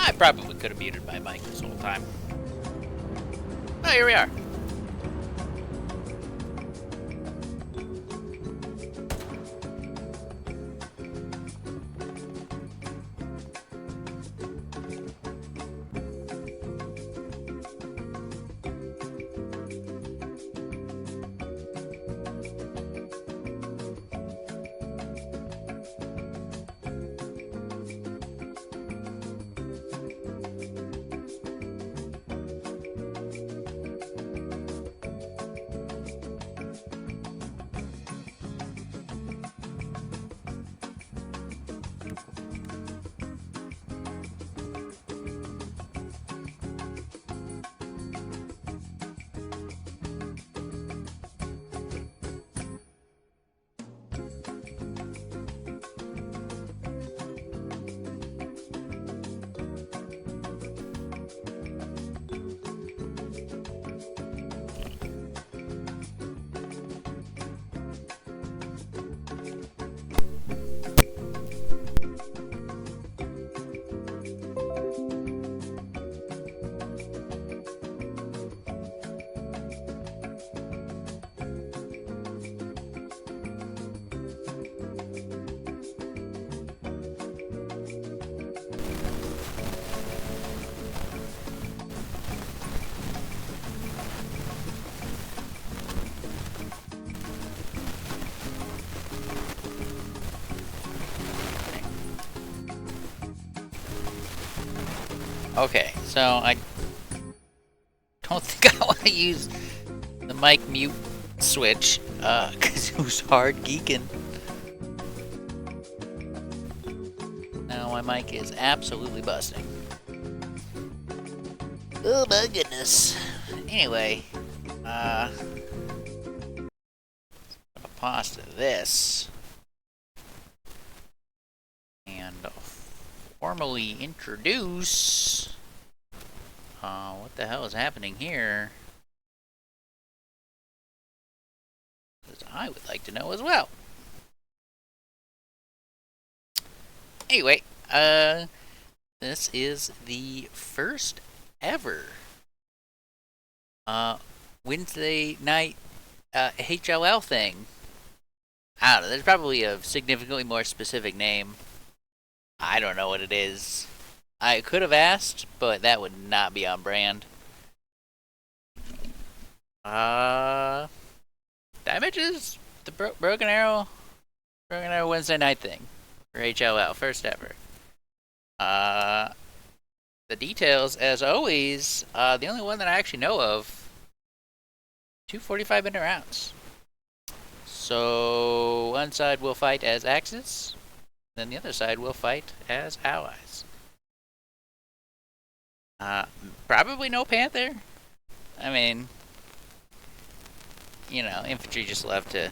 I probably could have muted my mic this whole time. Oh, here we are. Okay, so I don't think I want to use the mic mute switch, because it was hard geeking. Now my mic is absolutely busting. Oh my goodness. Anyway, I'll pause to this. And formally introduce... what the hell is happening here? Because I would like to know as well. Anyway, this is the first ever Wednesday night HLL thing. I don't know, there's probably a significantly more specific name. I don't know what it is. I could have asked, but that would not be on brand. Damages? The Broken Arrow Wednesday night thing for HLL, first ever. The details, as always, the only one that I actually know of, 2 45-minute rounds. So one side will fight as Axis, then the other side will fight as allies. Probably no Panther. I mean, you know, infantry just love to... I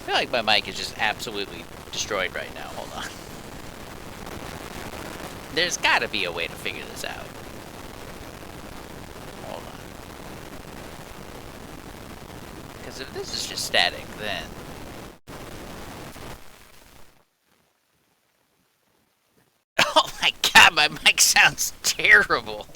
feel like my mic is just absolutely destroyed right now. Hold on. There's gotta be a way to figure this out. Hold on. Because if this is just static, then... Oh my god, my mic sounds terrible.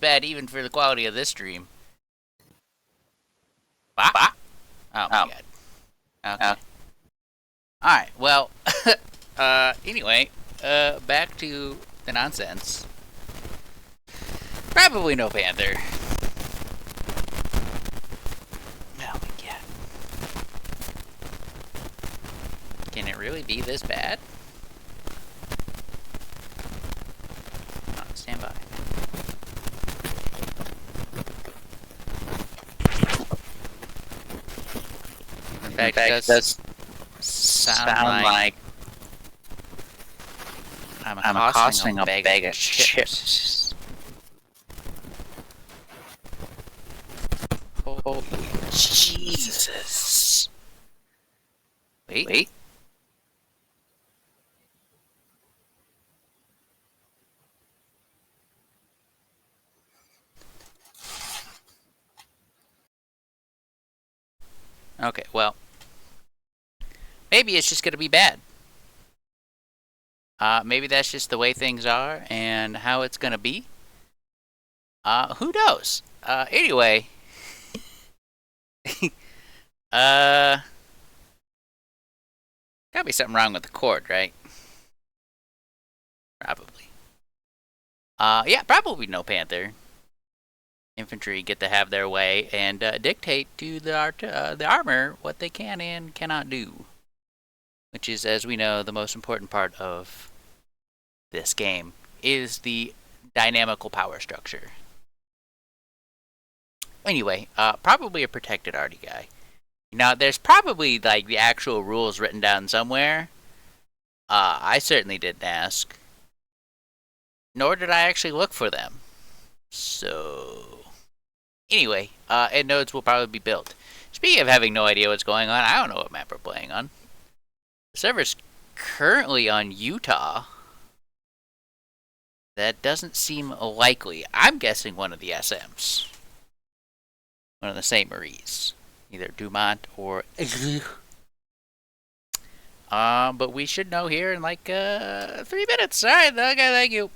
bad even for the quality of this stream. Ah? Oh my god. Okay. Alright, well, anyway, back to the nonsense. Probably no Panther. Oh my god. Can it really be this bad? Oh, stand by. In fact, it does sound like I'm accosting a bag of chips. Oh, Jesus. Wait. Okay, well, maybe it's just gonna be bad. Maybe that's just the way things are and how it's gonna be. Who knows? Anyway. Gotta be something wrong with the cord, right? Probably. Yeah, probably no Panther. Infantry get to have their way and dictate to the armor what they can and cannot do. Which is, as we know, the most important part of this game, is the dynamical power structure. Anyway, probably a protected arty guy. Now, there's probably, like, the actual rules written down somewhere. I certainly didn't ask. Nor did I actually look for them. So... Anyway, and nodes will probably be built. Speaking of having no idea what's going on, I don't know what map we're playing on. The server's currently on Utah. That doesn't seem likely. I'm guessing one of the SMs. One of the St. Marie's. Either Dumont or... but we should know here in like 3 minutes. Alright, okay, thank you.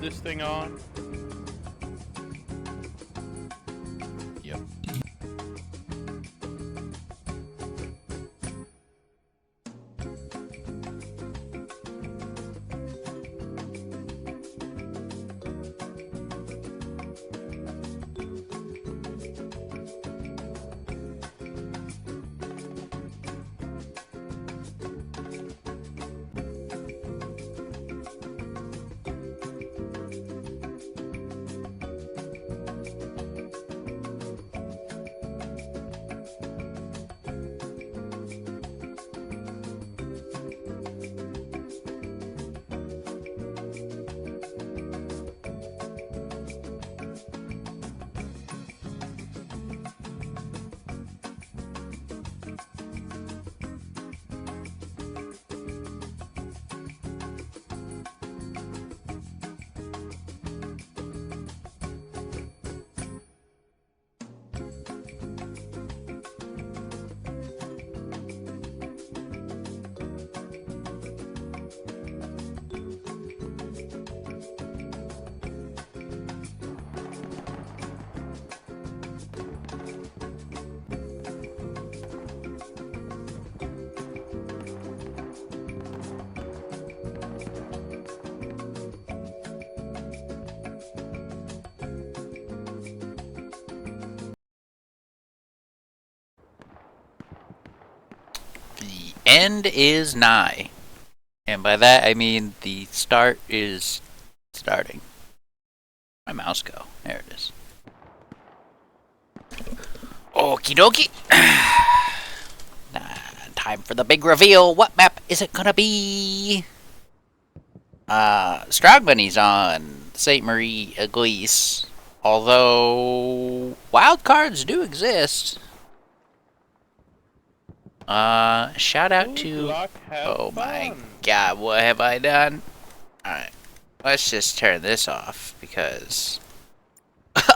this thing on? Yep. The end is nigh. And by that, I mean the start is starting. Where'd my mouse go? There it is. Okie dokie. Time for the big reveal. What map is it gonna be? Strong Bunny's on St. Marie Église. Although wildcards do exist. Shout out to... Oh my god, what have I done? Alright, let's just turn this off, because...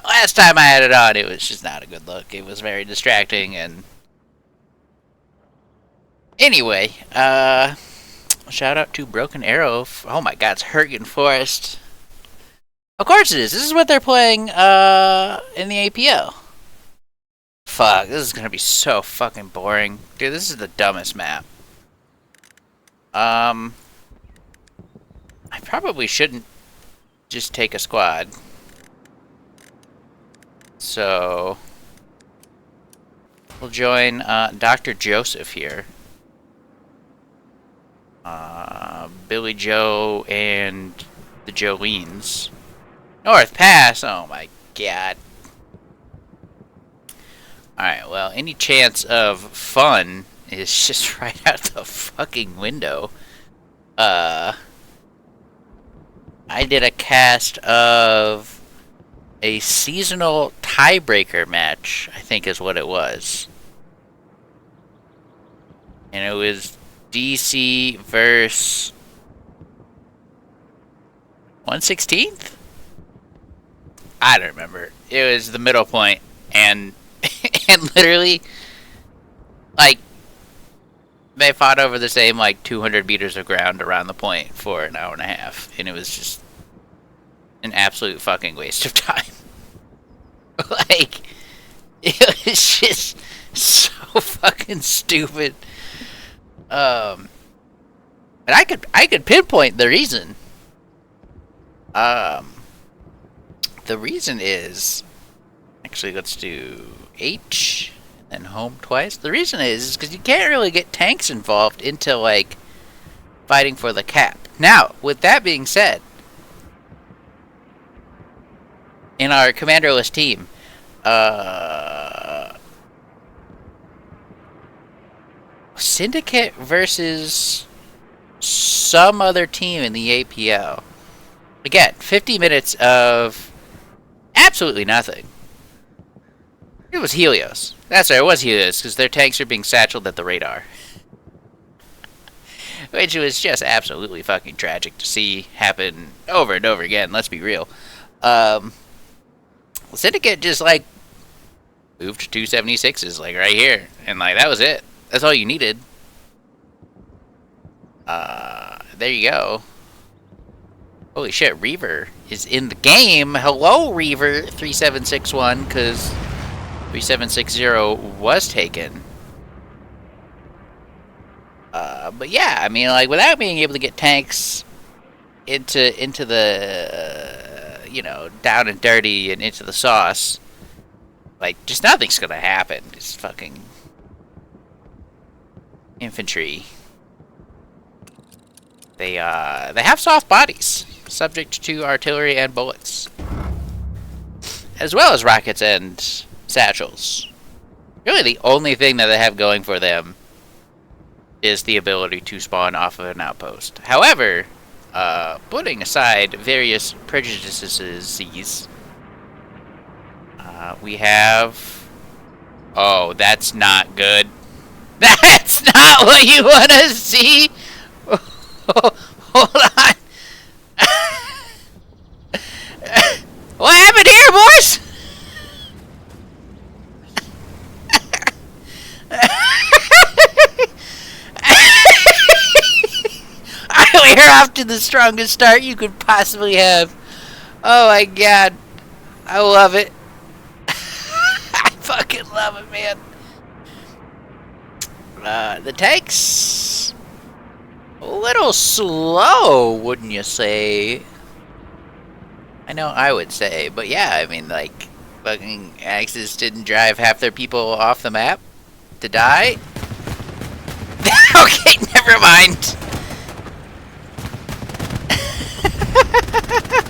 last time I had it on, it was just not a good look. It was very distracting, and... Anyway, shout out to Broken Arrow. Oh my god, it's Hurricane Forest. Of course it is. This is what they're playing, in the APL. Fuck, this is gonna be so fucking boring. Dude, this is the dumbest map. I probably shouldn't just take a squad. So... we'll join, Dr. Joseph here. Billy Joe and the Jolenes. North Pass! Oh my god. Alright, well, any chance of fun is just right out the fucking window. I did a cast of a seasonal tiebreaker match, I think is what it was. And it was DC versus 1/16th? I don't remember. It was the middle point, and and literally, like, they fought over the same, like, 200 meters of ground around the point for an hour and a half, and it was just an absolute fucking waste of time. Like, it was just so fucking stupid. And I could pinpoint the reason. The reason is, actually, let's do H and then home twice. The reason is because you can't really get tanks involved into, like, fighting for the cap. Now, with that being said, in our commanderless team, Syndicate versus some other team in the APL. Again, 50 minutes of absolutely nothing. It was Helios. That's right, it was Helios, because their tanks are being satcheled at the radar. Which was just absolutely fucking tragic to see happen over and over again, let's be real. Syndicate just, like, moved to 276s, like, right here. And, like, that was it. That's all you needed. There you go. Holy shit, Reaver is in the game. Hello, Reaver 3761, because 3760 was taken. But yeah, I mean, like, without being able to get tanks into the, you know, down and dirty and into the sauce, like, just nothing's gonna happen. It's fucking infantry. They have soft bodies, subject to artillery and bullets, as well as rockets and satchels. Really, the only thing that they have going for them is the ability to spawn off of an outpost. However, putting aside various prejudices, we have... Oh, that's not good. That's not what you want to see! Hold on. What happened here, boys? We're off to the strongest start you could possibly have. Oh my god. I love it. I fucking love it, man. The tanks... a little slow, wouldn't you say? I know I would say, but yeah, I mean, like, fucking Axis didn't drive half their people off the map to die. Okay, never mind.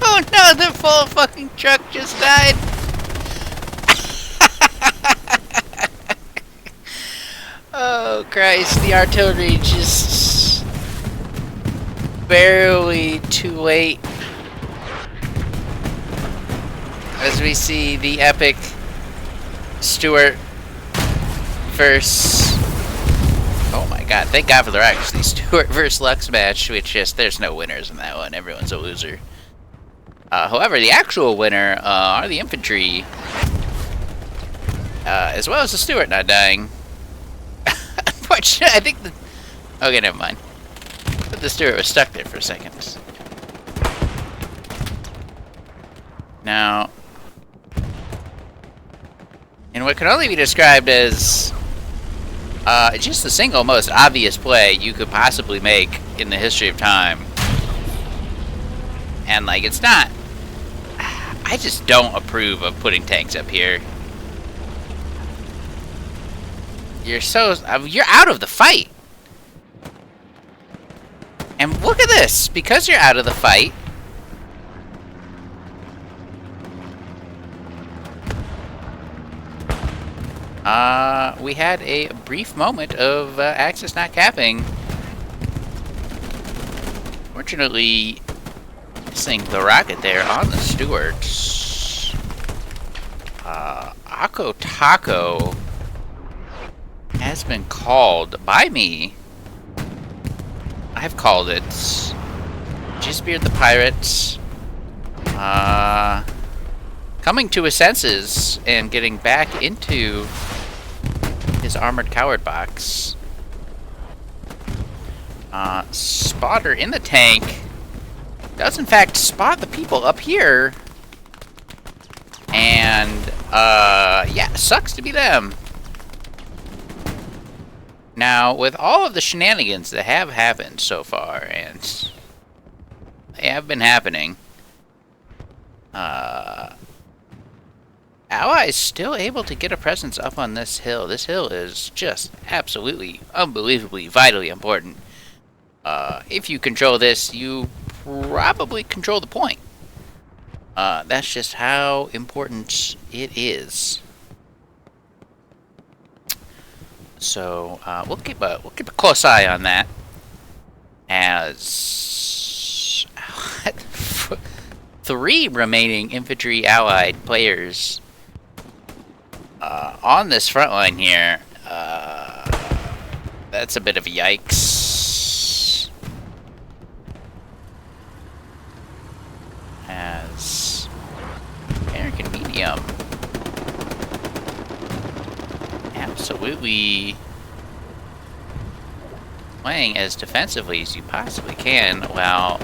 Oh no, the full fucking truck just died. Oh Christ, the artillery just barely too late. As we see the epic Stuart versus... Oh my god, thank god for the Rocks. The Stuart versus Lux match, which just, there's no winners in that one. Everyone's a loser. However, the actual winner are the infantry, as well as the Stuart not dying. Unfortunately, I think the... Okay, never mind. But the Stuart was stuck there for a second. Now, in what can only be described as just the single most obvious play you could possibly make in the history of time. And, like, it's not... I just don't approve of putting tanks up here. You're so... you're out of the fight. And look at this. Because you're out of the fight... we had a brief moment of Axis not capping. Fortunately, missing the rocket there on the Stuart. Akko Taco has been called by me. I've called it. Jizbeard the Pirate. Coming to his senses and getting back into his armored coward box. Spotter in the tank does in fact spot the people up here. And, yeah, sucks to be them. Now, with all of the shenanigans that have happened so far, and they have been happening, Allies still able to get a presence up on this hill. This hill is just absolutely, unbelievably, vitally important. If you control this, you probably control the point. That's just how important it is. So we'll keep a close eye on that. As 3 remaining infantry allied players on this front line here. That's a bit of a yikes. As American medium absolutely playing as defensively as you possibly can while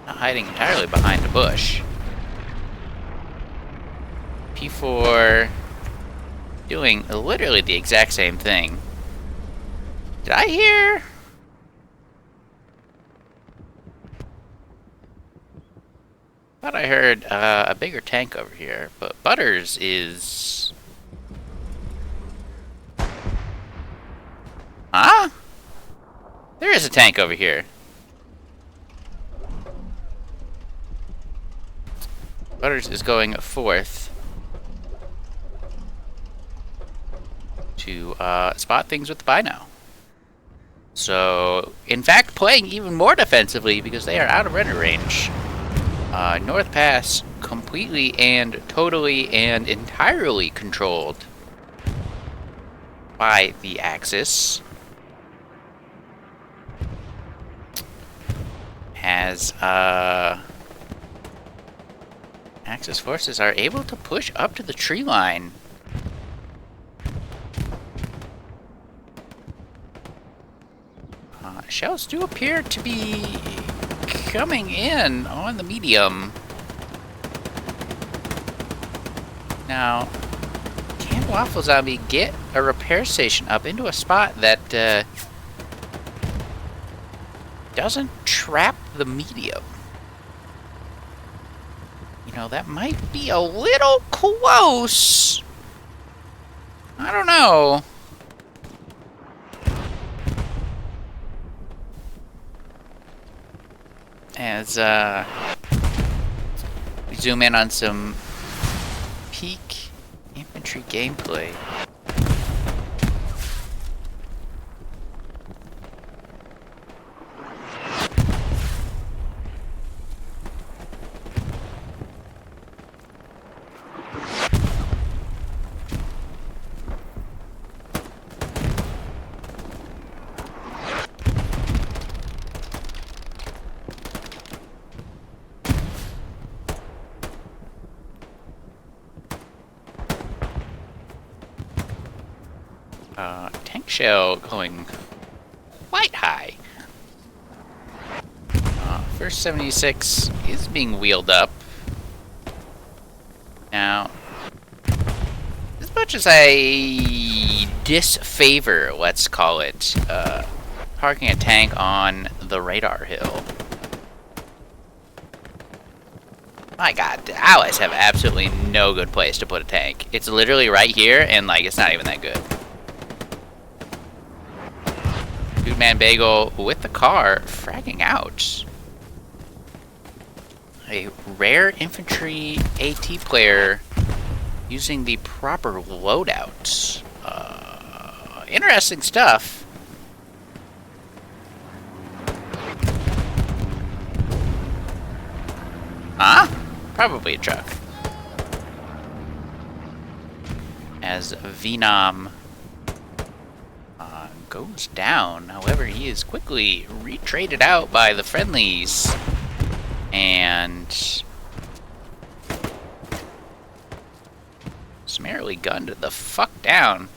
Not hiding entirely behind a bush. P4 doing literally the exact same thing. Did I hear? Thought I heard a bigger tank over here, but Butters is... Huh? There is a tank over here. Butters is going fourth to spot things with the bino. So, in fact, playing even more defensively because they are out of render range. North Pass completely and totally and entirely controlled by the Axis. As Axis forces are able to push up to the tree line. Shells do appear to be coming in on the medium. Now, can Waffle Zombie get a repair station up into a spot that doesn't trap the medium? You know, that might be a little close. I don't know. As we zoom in on some peak infantry gameplay. Tank shell going quite high. First 76 is being wheeled up. Now, as much as I disfavor, let's call it, parking a tank on the radar hill. My god, the Allies have absolutely no good place to put a tank. It's literally right here, and like, it's not even that good. Dude-Man Bagel with the car, fragging out. A rare infantry AT player using the proper loadout. Interesting stuff. Huh? Probably a truck. As Venom goes down, however, he is quickly retraded out by the friendlies. And summarily gunned the fuck down.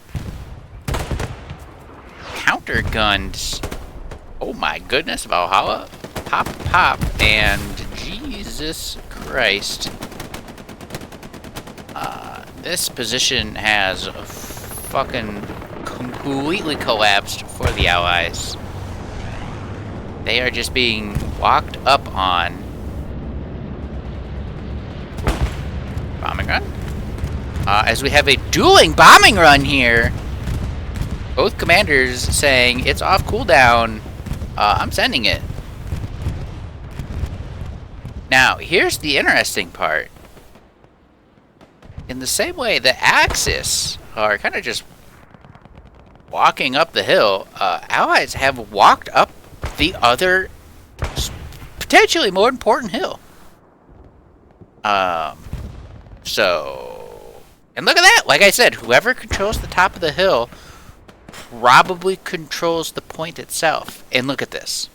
Counter-gunned. Oh my goodness, Valhalla. Pop, pop, and Jesus Christ. This position has fucking completely collapsed for the Allies. They are just being walked up on. Bombing run? As we have a dueling bombing run here. Both commanders saying it's off cooldown. I'm sending it. Now, here's the interesting part. In the same way the Axis are kind of just walking up the hill, Allies have walked up the other, potentially more important hill. So, and look at that! Like I said, whoever controls the top of the hill probably controls the point itself. And look at this.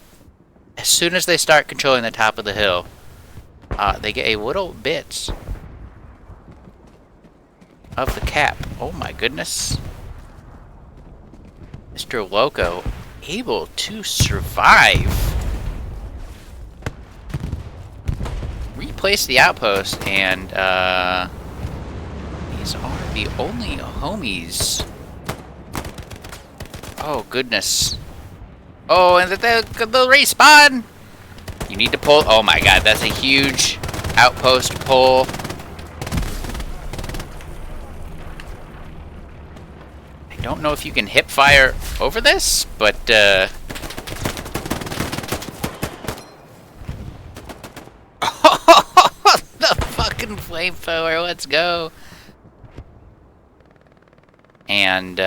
As soon as they start controlling the top of the hill, they get a little bit of the cap. Oh my goodness. Mr. Loco able to survive. placed the outpost, and these are the only homies. Oh, goodness. Oh, and they'll respawn! You need to pull... Oh my god, that's a huge outpost pull. I don't know if you can hip fire over this, but the fucking flamethrower, let's go. And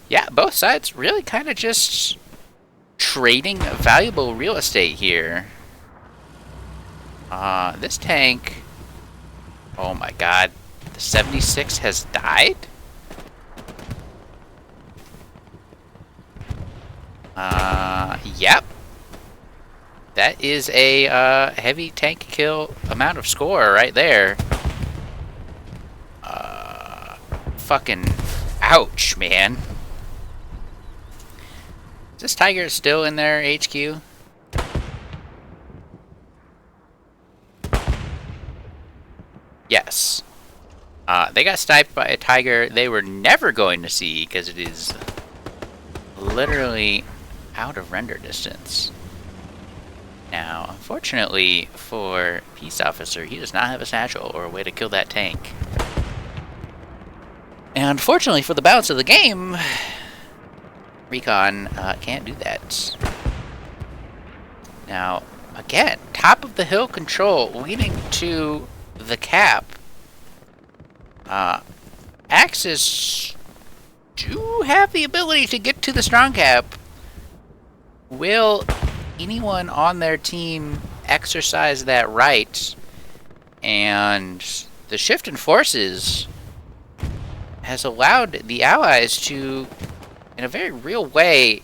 yeah, both sides really kind of just trading valuable real estate here. This tank, oh my god, the 76 has died? Yep. That is a heavy tank kill amount of score right there. Fucking ouch, man. Is this Tiger still in their HQ? Yes. They got sniped by a Tiger they were never going to see because it is literally out of render distance. Now, unfortunately for Peace Officer, he does not have a satchel or a way to kill that tank. And unfortunately for the balance of the game, Recon can't do that. Now, again, top of the hill control leading to the cap. Axis do have the ability to get to the strong cap. Will anyone on their team exercise that right? And the shift in forces has allowed the Allies to, in a very real way,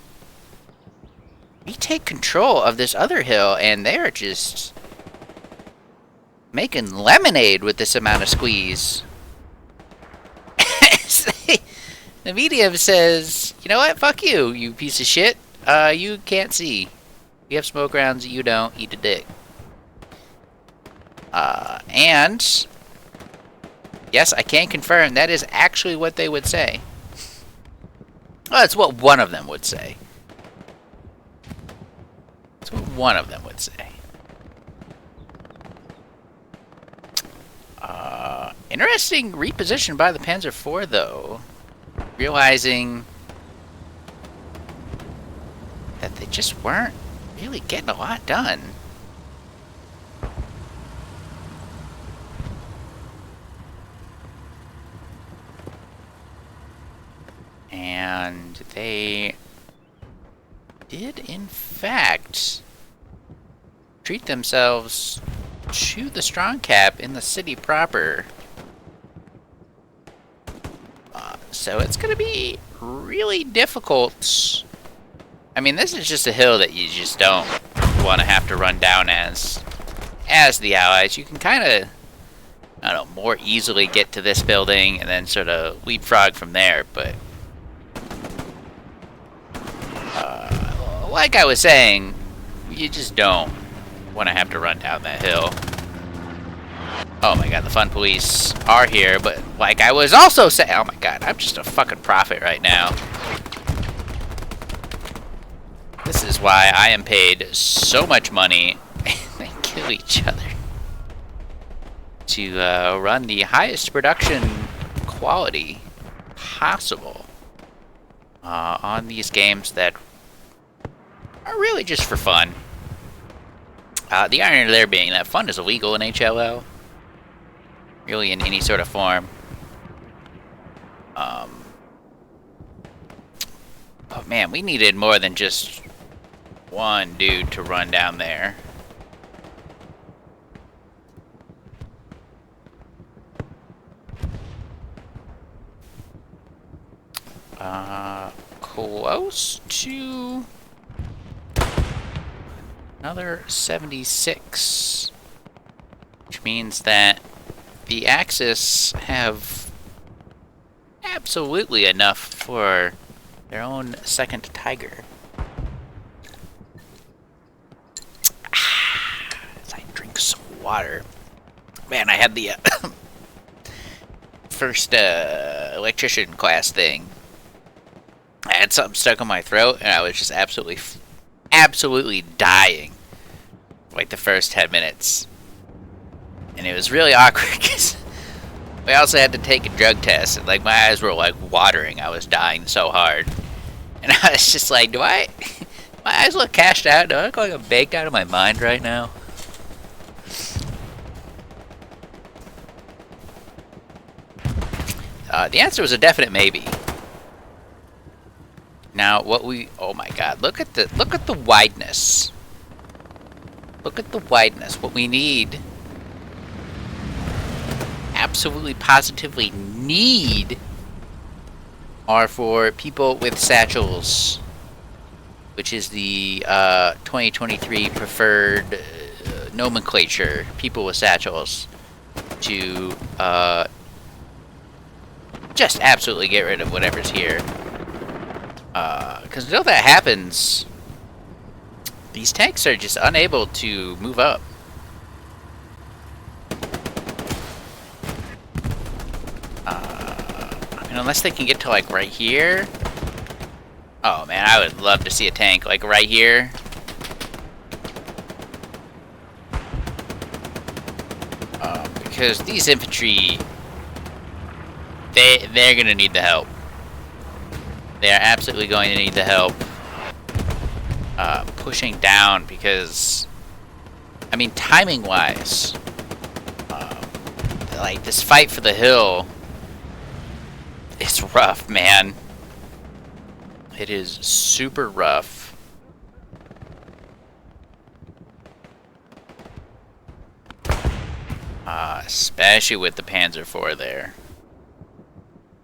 retake control of this other hill, and they're just making lemonade with this amount of squeeze. The medium says, you know what, fuck you, you piece of shit. You can't see. We have smoke rounds, you don't. Eat a dick. And yes, I can confirm that is actually what they would say. Well, that's what one of them would say. That's what one of them would say. Interesting reposition by the Panzer IV, though. Realizing that they just weren't really getting a lot done. And they did, in fact, treat themselves to the strong cap in the city proper. So it's going to be really difficult. I mean, this is just a hill that you just don't want to have to run down as the Allies. You can kind of, I don't know, more easily get to this building and then sort of leapfrog from there, but like I was saying, you just don't want to have to run down that hill. Oh my god, the fun police are here, but like I was also saying, oh my god, I'm just a fucking prophet right now. This is why I am paid so much money, they kill each other, to run the highest production quality possible on these games that are really just for fun. The irony there being that fun is illegal in HLL. Really in any sort of form. But man, we needed more than just one dude to run down there. Close to another 76. Which means that the Axis have absolutely enough for their own second Tiger. As I drink water. Man, I had the first electrician class thing. I had something stuck in my throat, and I was just absolutely dying. Like the first 10 minutes. And it was really awkward because we also had to take a drug test, and like my eyes were like watering. I was dying so hard. And I was just like, my eyes look cashed out? Do I look like I'm baked out of my mind right now? The answer was a definite maybe. Now, oh my god, look at the wideness. Look at the wideness. What we need, absolutely positively need, are for people with satchels, which is the 2023 preferred nomenclature. People with satchels to just absolutely get rid of whatever's here. Because until that happens, these tanks are just unable to move up. I mean, unless they can get to like right here. Oh man, I would love to see a tank like right here. Because these infantry, they're gonna need the help. They are absolutely going to need the help pushing down because, I mean, timing-wise, like this fight for the hill, it's rough, man. It is super rough. Especially with the Panzer IV there.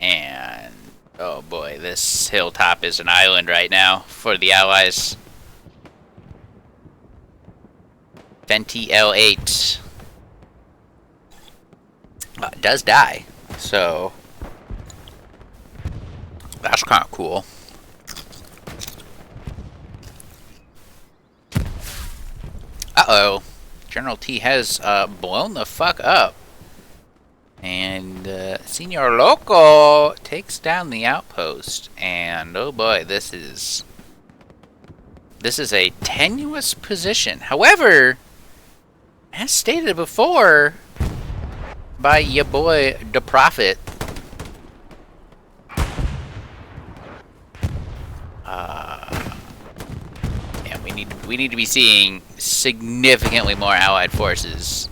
And oh boy, this hilltop is an island right now for the Allies. Venti L8 does die, so that's kind of cool. Uh-oh. General T has blown the fuck up. And Senor Loco takes down the outpost, and oh boy, this is a tenuous position. However, as stated before by ya boy the Prophet, yeah, we need to be seeing significantly more Allied forces.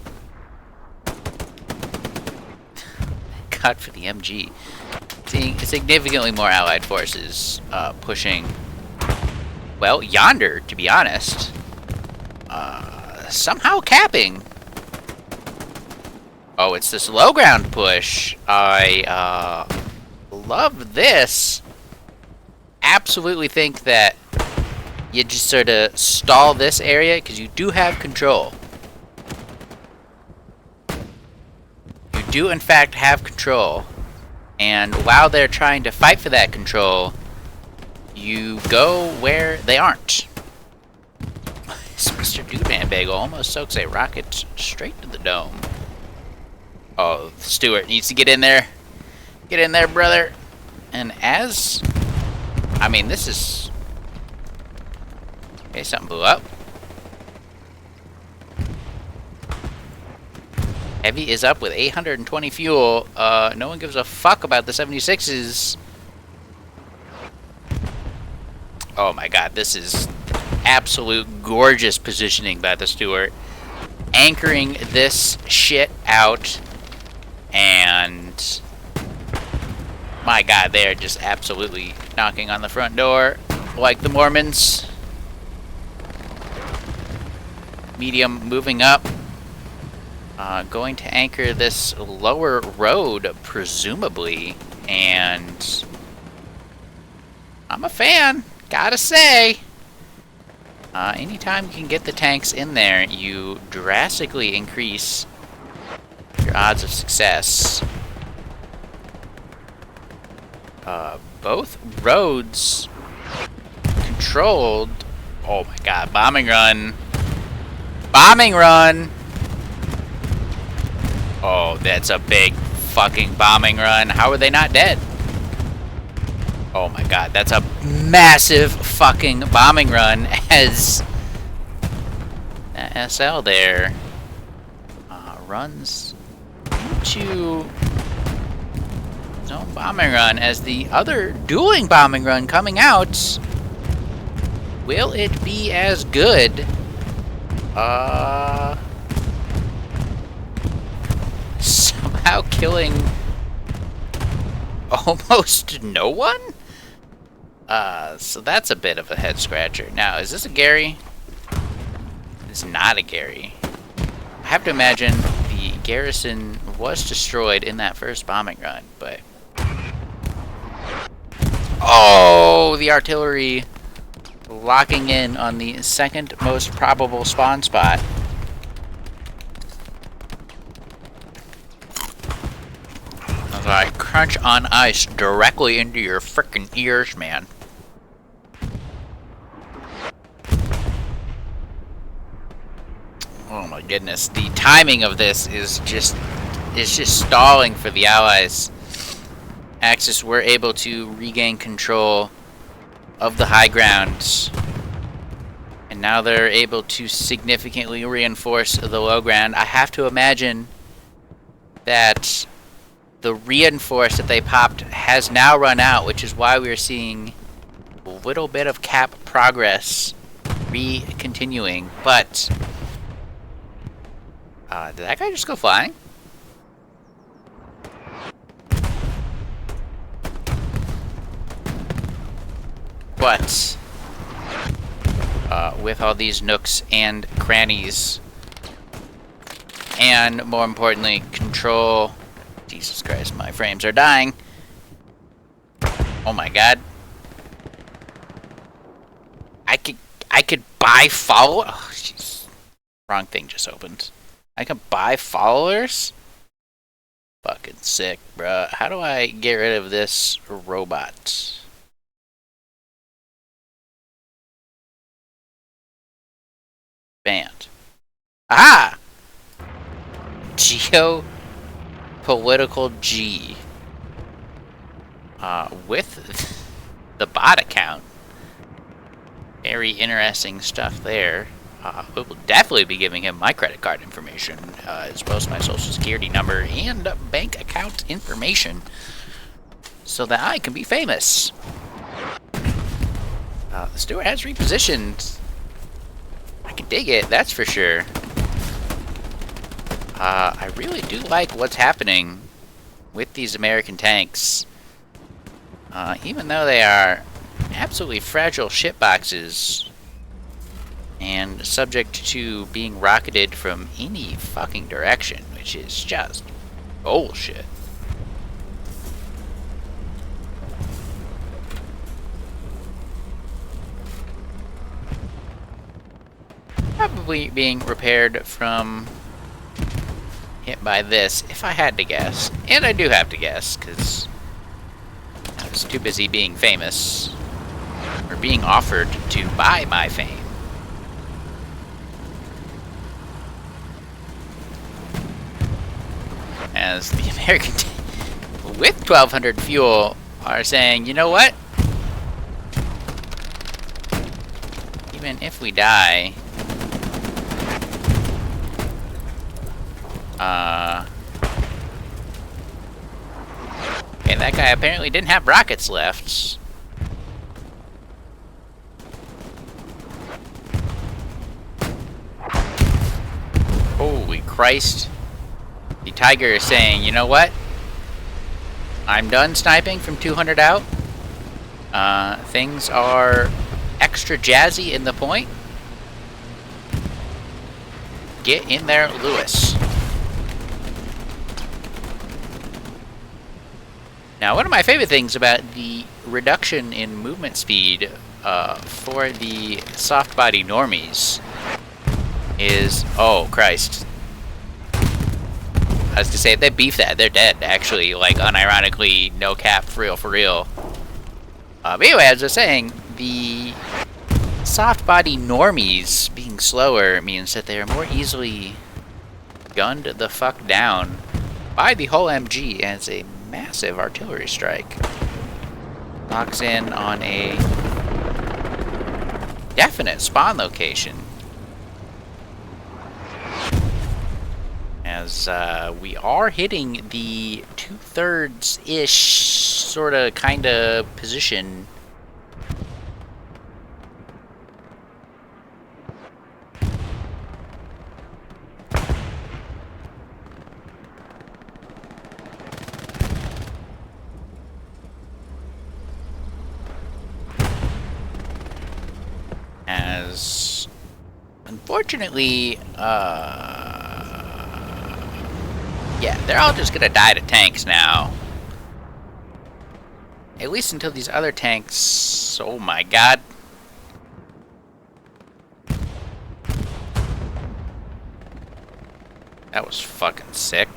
God for the MG. Seeing significantly more Allied forces pushing, well, yonder, to be honest. Somehow capping. Oh, it's this low ground push. I love this. Absolutely think that you just sort of stall this area because you do have control. You do, in fact, have control. And while they're trying to fight for that control, you go where they aren't. Mr. Dudeman Bagel almost soaks a rocket straight to the dome. Oh, Stewart needs to get in there. Get in there, brother. And as... I mean, this is... Okay, something blew up. Heavy is up with 820 fuel. No one gives a fuck about the 76s. Oh my god, this is absolute gorgeous positioning by the Stewart. Anchoring this shit out. And... my god, they are just absolutely knocking on the front door. Like the Mormons. Medium moving up. Going to anchor this lower road, presumably. And... I'm a fan, gotta say. Anytime you can get the tanks in there, you drastically increase your odds of success. Both roads controlled. Oh my god, bombing run. Bombing run! Oh, that's a big fucking bombing run. How are they not dead? Oh my god, that's a massive fucking bombing run as that SL there runs into zone bombing run as the other dueling bombing run coming out. Will it be as good? Somehow killing almost no one? So that's a bit of a head scratcher. Now, is this a Gary? It's not a Gary. I have to imagine the garrison was destroyed in that first bombing run, but... Oh, the artillery locking in on the second most probable spawn spot. As I crunch on ice directly into your frickin' ears, man. Oh my goodness, the timing of this is just stalling for the Allies. Axis were able to regain control of the high ground, and now they're able to significantly reinforce the low ground. I have to imagine that the reinforce that they popped has now run out, which is why we're seeing a little bit of cap progress continuing. But did that guy just go flying? But with all these nooks and crannies, and more importantly, control. Jesus Christ, my frames are dying. Oh my god. I could buy follow. Oh jeez, wrong thing just opened. I can buy followers? Fucking sick, bruh. How do I get rid of this robot? Banned. Aha! Geopolitical G. With the bot account. Very interesting stuff there. We will definitely be giving him my credit card information, as well as my social security number and bank account information, so that I can be famous. The Stewart has repositioned. I can dig it, that's for sure. I really do like what's happening with these American tanks. Even though they are absolutely fragile shitboxes and subject to being rocketed from any fucking direction, which is just bullshit. Probably being repaired from hit by this, if I had to guess. And I do have to guess, because I was too busy being famous, or being offered to buy my fame. As the American with 1200 fuel are saying, you know what? Even if we die, okay, that guy apparently didn't have rockets left. Holy Christ. The Tiger is saying, you know what? I'm done sniping from 200 out. Things are extra jazzy in the point. Get in there, Lewis. Now, one of my favorite things about the reduction in movement speed for the soft body normies is, oh Christ. I was to say, if they beef that, they're dead, actually, like, unironically, no cap, for real. But anyway, as I was saying, the soft body normies being slower means that they are more easily gunned the fuck down by the whole MG as a massive artillery strike. Locks in on a definite spawn location. As we are hitting the 2/3-ish sorta kinda position. As unfortunately, yeah, they're all just gonna die to tanks now. At least until these other tanks... Oh my god. That was fucking sick.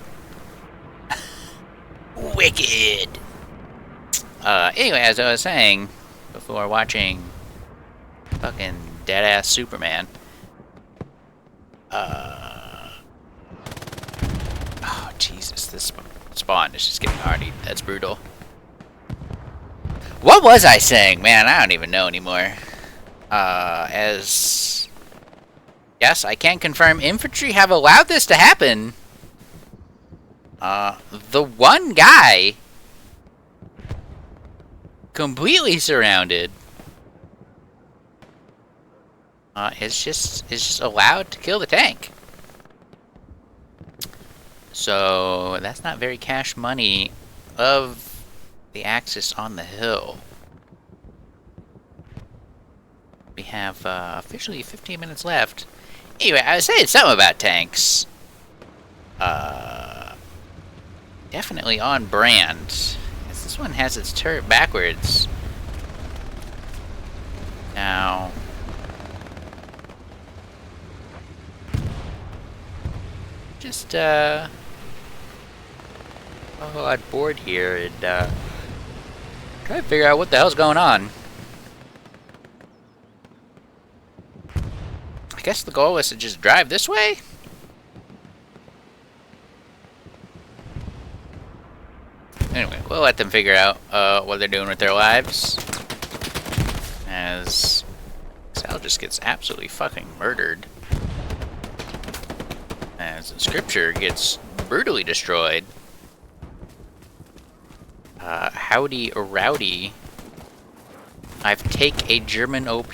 Wicked! Anyway, as I was saying, before watching fucking dead-ass Superman, oh, Jesus, this spawn is just getting hardy. That's brutal. What was I saying? Man, I don't even know anymore. Yes, I can confirm infantry have allowed this to happen. The one guy completely surrounded is just allowed to kill the tank. So that's not very cash money of the Axis on the hill. We have officially 15 minutes left. Anyway, I was saying something about tanks. Definitely on brand. As this one has its turret backwards. Now... just, a whole lot bored here and, try to figure out what the hell's going on. I guess the goal is to just drive this way? Anyway, we'll let them figure out, what they're doing with their lives. As Sal just gets absolutely fucking murdered. As the scripture gets brutally destroyed. Howdy rowdy. I've take a German OP.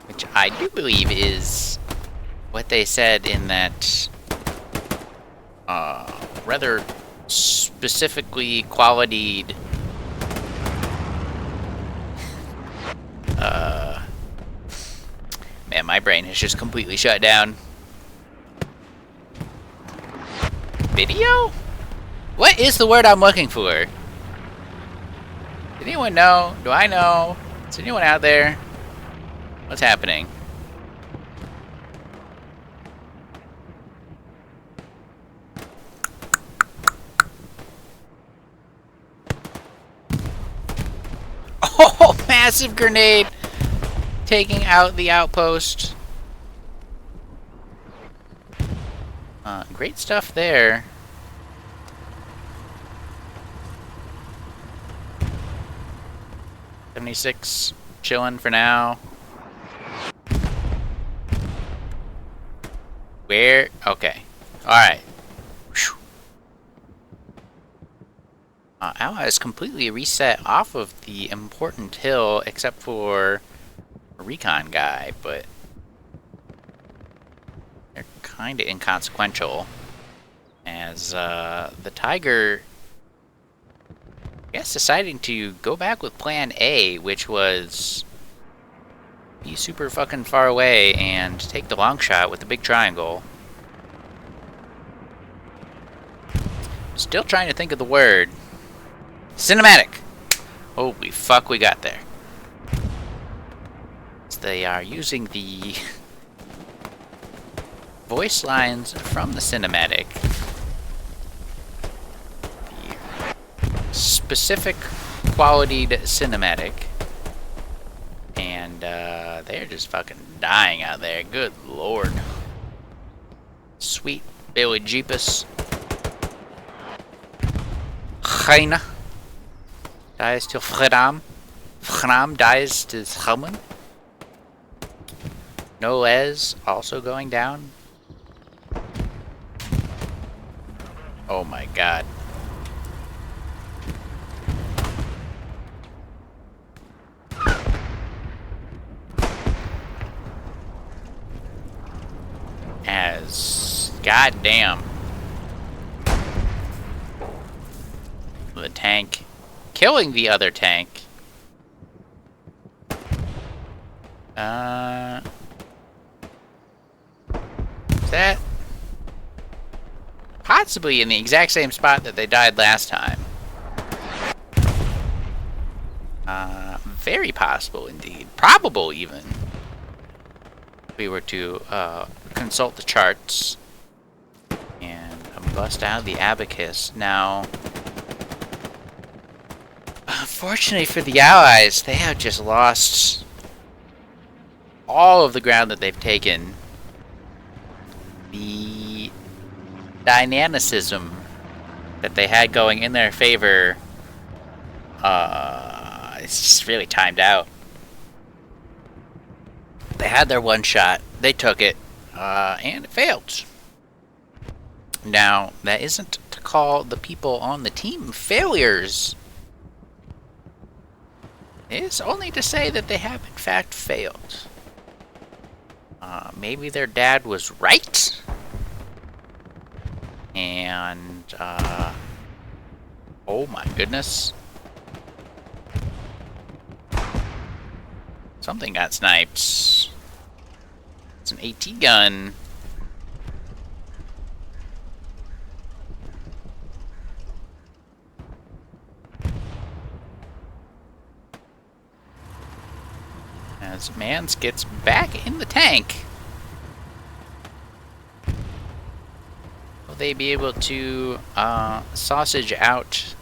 Which I do believe is what they said in that rather specifically qualitied man, my brain has just completely shut down. Video? What is the word I'm looking for? Did anyone know? Do I know? Is anyone out there? What's happening? Oh, massive grenade! Taking out the outpost. Great stuff there. .76 chilling for now. Where? Okay. Alright. Allies completely reset off of the important hill, except for a recon guy, but they're kind of inconsequential. As the Tiger, I guess, deciding to go back with Plan A, which was be super fucking far away and take the long shot with the big triangle. Still trying to think of the word. Cinematic! Holy fuck, we got there. So they are using the voice lines from the cinematic. The specific qualityed cinematic. And they're just fucking dying out there. Good lord. Sweet Billy Jeepus. China dies to Vietnam. Vietnam dies to Helmand. Noez also going down. Oh my god. As goddamn. The tank killing the other tank. Is that possibly in the exact same spot that they died last time? Very possible indeed. Probable even. If we were to consult the charts and bust out the abacus. Now, unfortunately for the Allies, they have just lost all of the ground that they've taken. The dynamicism that they had going in their favor, it's just really timed out. They had their one shot, they took it, and it failed. Now, that isn't to call the people on the team failures. It is only to say that they have in fact failed. Maybe their dad was right. And, oh my goodness. Something got sniped. It's an AT gun. As Mans gets back in the tank. Will they be able to sausage out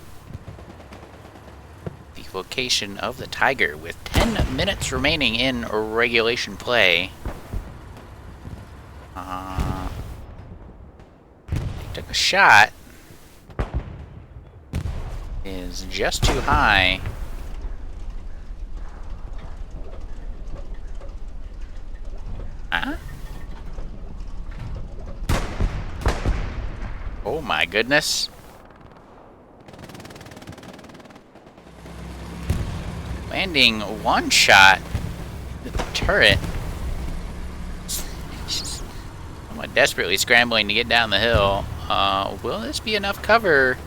the location of the Tiger with 10 minutes remaining in regulation play? They took a shot. Is just too high. Huh? Oh my goodness. Landing one shot at the turret. Someone desperately scrambling to get down the hill. Will this be enough cover?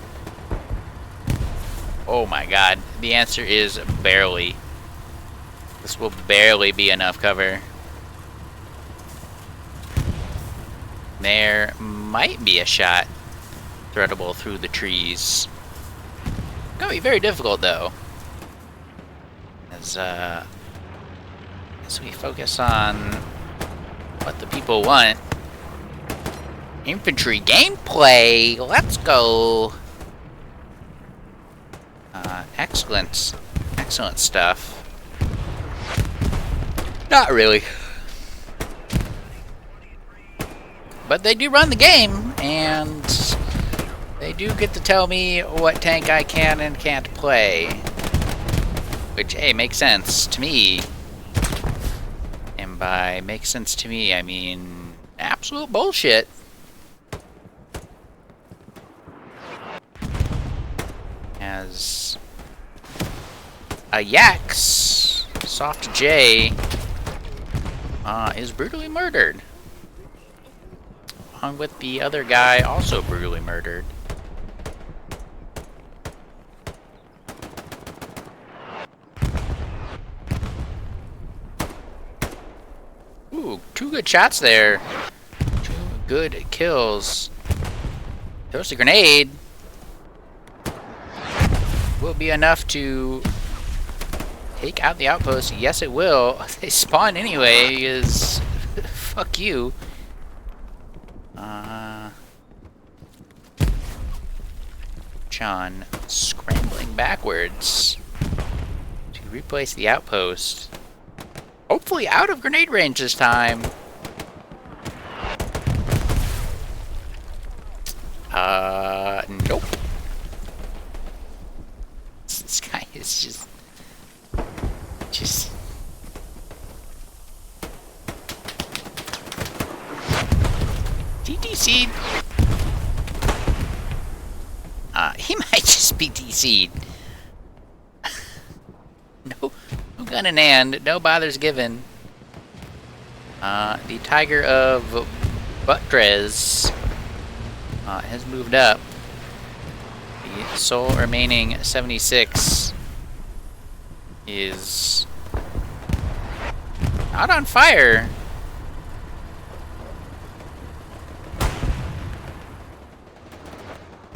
Oh my god. The answer is barely. This will barely be enough cover. There might be a shot threadable through the trees. Gonna be very difficult though. As we focus on what the people want. Infantry gameplay! Let's go! Excellent. Excellent stuff. Not really. But they do run the game, and they do get to tell me what tank I can and can't play. Which, hey, makes sense to me. And by makes sense to me, I mean absolute bullshit. As a Yax, Soft J, is brutally murdered. Along with the other guy also brutally murdered. Ooh, 2 good shots there. 2 good kills. Throws a grenade. Will be enough to take out the outpost. Yes, it will. They spawn anyway, is fuck you. John scrambling backwards to replace the outpost. Hopefully out of grenade range this time. Nope. This guy is just. DC'd. He might just be DC'd. No gun in hand, no bothers given. The Tiger of Buttress has moved up. The sole remaining 76 is not on fire.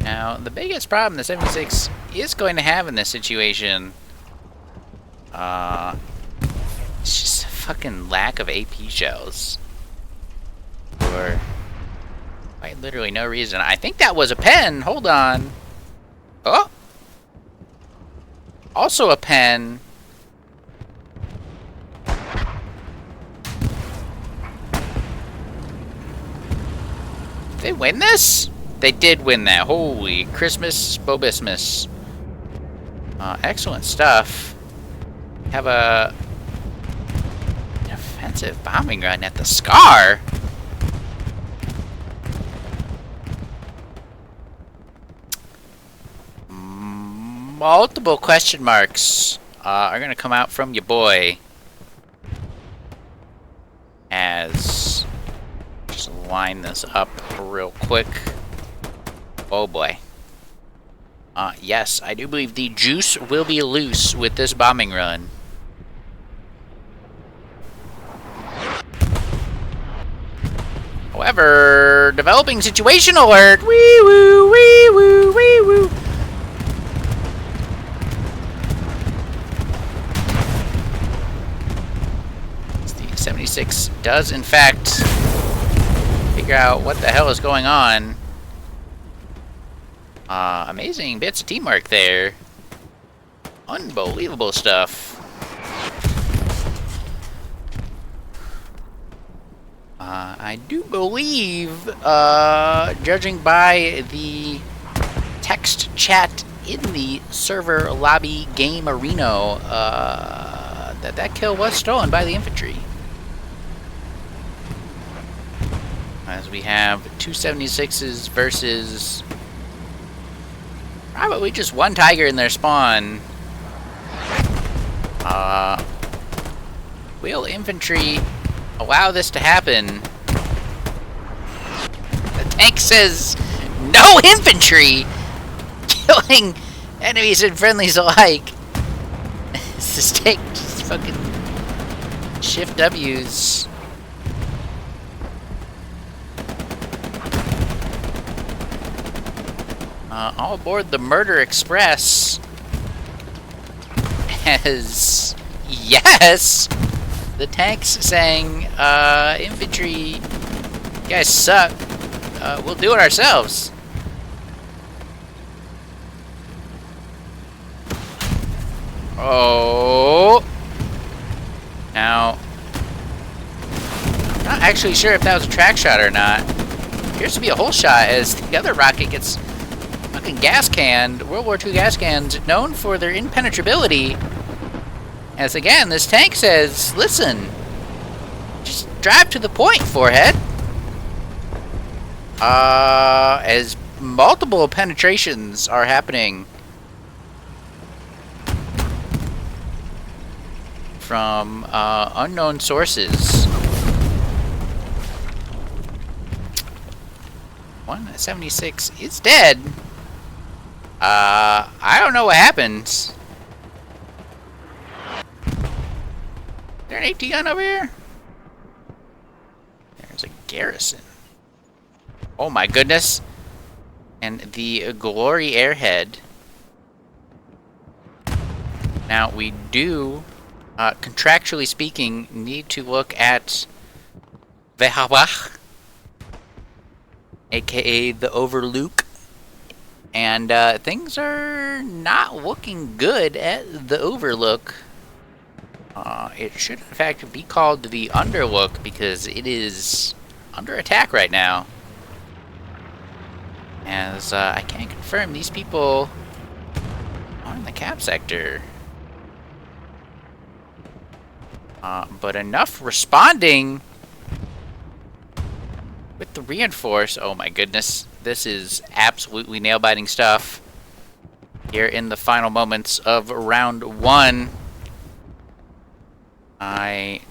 Now, the biggest problem the 76 is going to have in this situation, it's just a fucking lack of AP shells. For quite literally no reason. I think that was a pen. Hold on. Oh! Also a pen. Did they win this? They did win that. Holy Christmas, Bobismus. Excellent stuff. Have a offensive bombing run at the Scar. Multiple question marks are going to come out from your boy. As just line this up real quick. Oh boy. Yes, I do believe the juice will be loose with this bombing run. However, developing situation alert! Wee woo, wee woo, wee woo! The 76 does, in fact, figure out what the hell is going on. Amazing bits of teamwork there. Unbelievable stuff. I do believe, judging by the text chat in the server lobby game arena, that kill was stolen by the infantry. As we have 276s versus probably just one Tiger in their spawn. Will infantry allow this to happen? The tank says no infantry! Killing enemies and friendlies alike. This tank just fucking shift W's. All aboard the Murder Express. As yes, the tank's saying, infantry, you guys suck. We'll do it ourselves. Oh. Now, I'm not actually sure if that was a track shot or not. Appears to be a hole shot as the other rocket gets fucking gas canned. World War II gas cans, known for their impenetrability. As again, this tank says, listen, just drive to the point, forehead. As multiple penetrations are happening from unknown sources. 176 is dead. I don't know what happened. Is there an AT gun over here? There's a garrison. Oh my goodness. And the Glory Airhead. Now we do, contractually speaking, need to look at Vehabach, aka the Overlook. And things are not looking good at the Overlook. It should in fact be called the Underlook because it is under attack right now. As I can confirm these people are in the cap sector. But enough responding with the reinforce. Oh my goodness. This is absolutely nail-biting stuff. Here in the final moments of round 1. I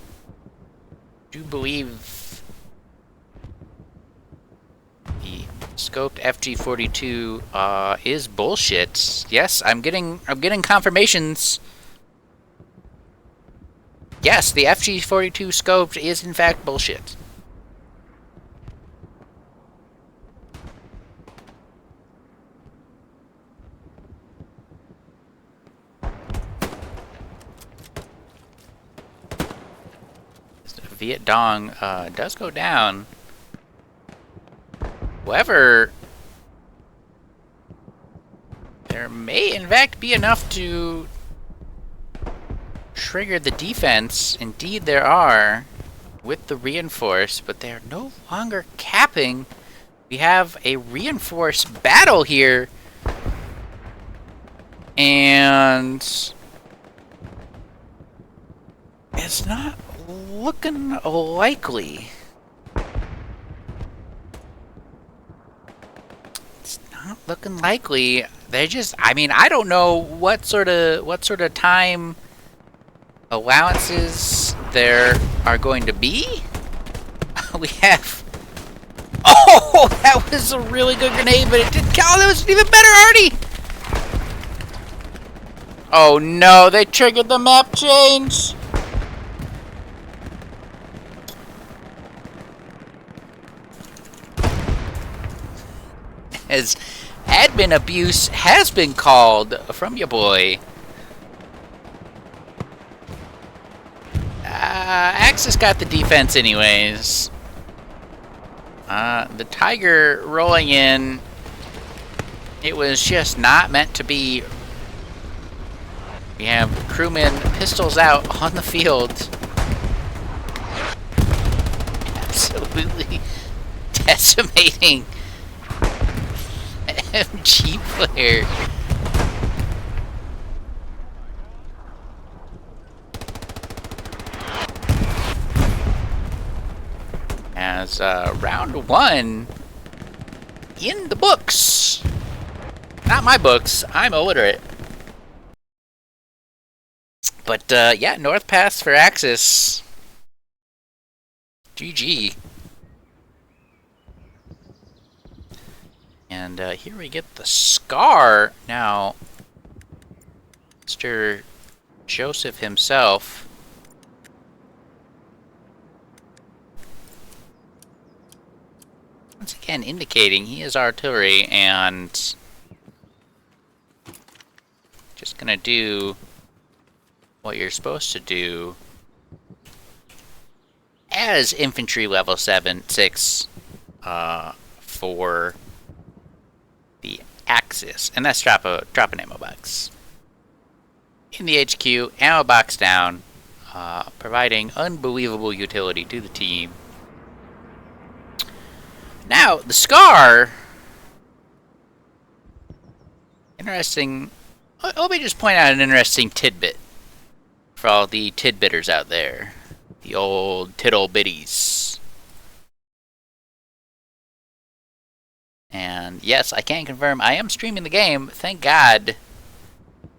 do believe the scoped FG-42 is bullshit. Yes, I'm getting confirmations. Yes, the FG-42 scoped is in fact bullshit. Viet Dong does go down. However, there may in fact be enough to trigger the defense. Indeed there are, with the reinforce, but they are no longer capping. We have a reinforced battle here, and it's not looking likely. It's not looking likely. They're just, I mean, I don't know what sort of time allowances there are going to be. We have, oh, that was a really good grenade, but it didn't count. That was even better already. Oh no, they triggered the map change. As admin abuse has been called from your boy. Axis got the defense anyways. The Tiger rolling in. It was just not meant to be. We have crewmen pistols out on the field. Absolutely decimating MG player. As round 1 in the books. Not my books, I'm illiterate. But yeah, North Pass for Axis. GG. And here we get the Scar. Now, Mr. Joseph himself. Once again, indicating he is artillery and just gonna do what you're supposed to do as infantry level 6 for the Axis, and that's drop an ammo box in the HQ. Ammo box down, providing unbelievable utility to the team. Now the Scar, interesting. Let me just point out an interesting tidbit for all the tidbitters out there, the old tittle bitties. And yes, I can confirm I am streaming the game. Thank God.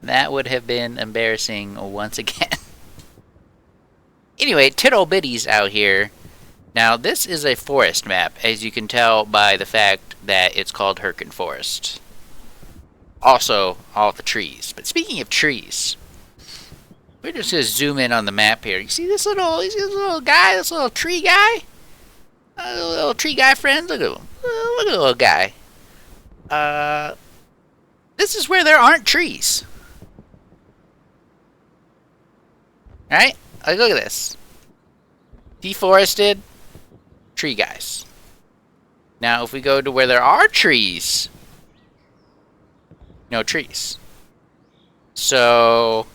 That would have been embarrassing once again. Anyway, tittle bitties out here. Now, this is a forest map, as you can tell by the fact that it's called Herkin Forest. Also, all the trees. But speaking of trees, we're just going to zoom in on the map here. You see this little guy, this little tree guy? Little tree guy friends? Look at him. Look at the little guy. This is where there aren't trees. Alright? Like, look at this. Deforested tree guys. Now, if we go to where there are trees, no trees. So,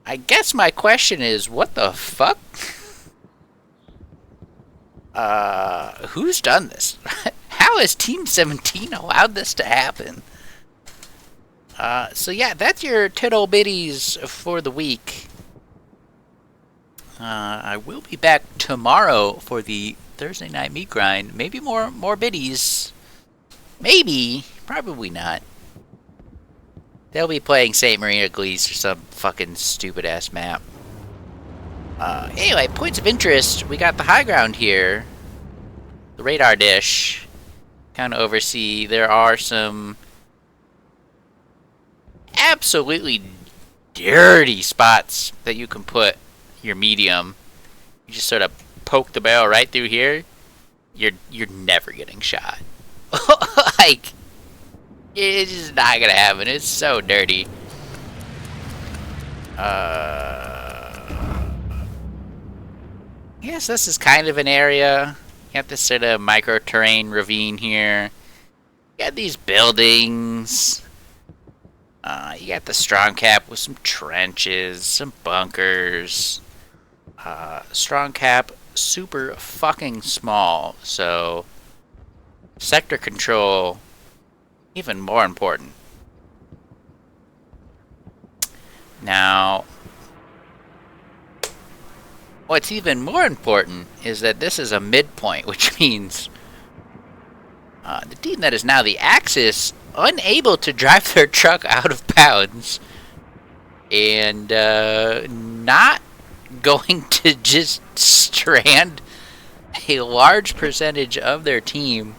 I guess my question is, what the fuck? Who's done this? How has Team 17 allowed this to happen? So yeah, that's your tittle bitties for the week. I will be back tomorrow for the Thursday night meat grind. Maybe more biddies. Maybe, probably not. They'll be playing St. Marina Glees or some fucking stupid ass map. Anyway, points of interest. We got the high ground here. The radar dish. Kind of oversee. There are some absolutely dirty spots that you can put your medium. You just sort of poke the barrel right through here. You're never getting shot. Like, it's just not gonna happen. It's so dirty. Yes, this is kind of an area. You got this sort of micro terrain ravine here. You got these buildings. You got the strong cap with some trenches, some bunkers. Strong cap, super fucking small. So, sector control, even more important. Now, what's even more important is that this is a midpoint, which means the team that is now the Axis, unable to drive their truck out of bounds, and not going to just strand a large percentage of their team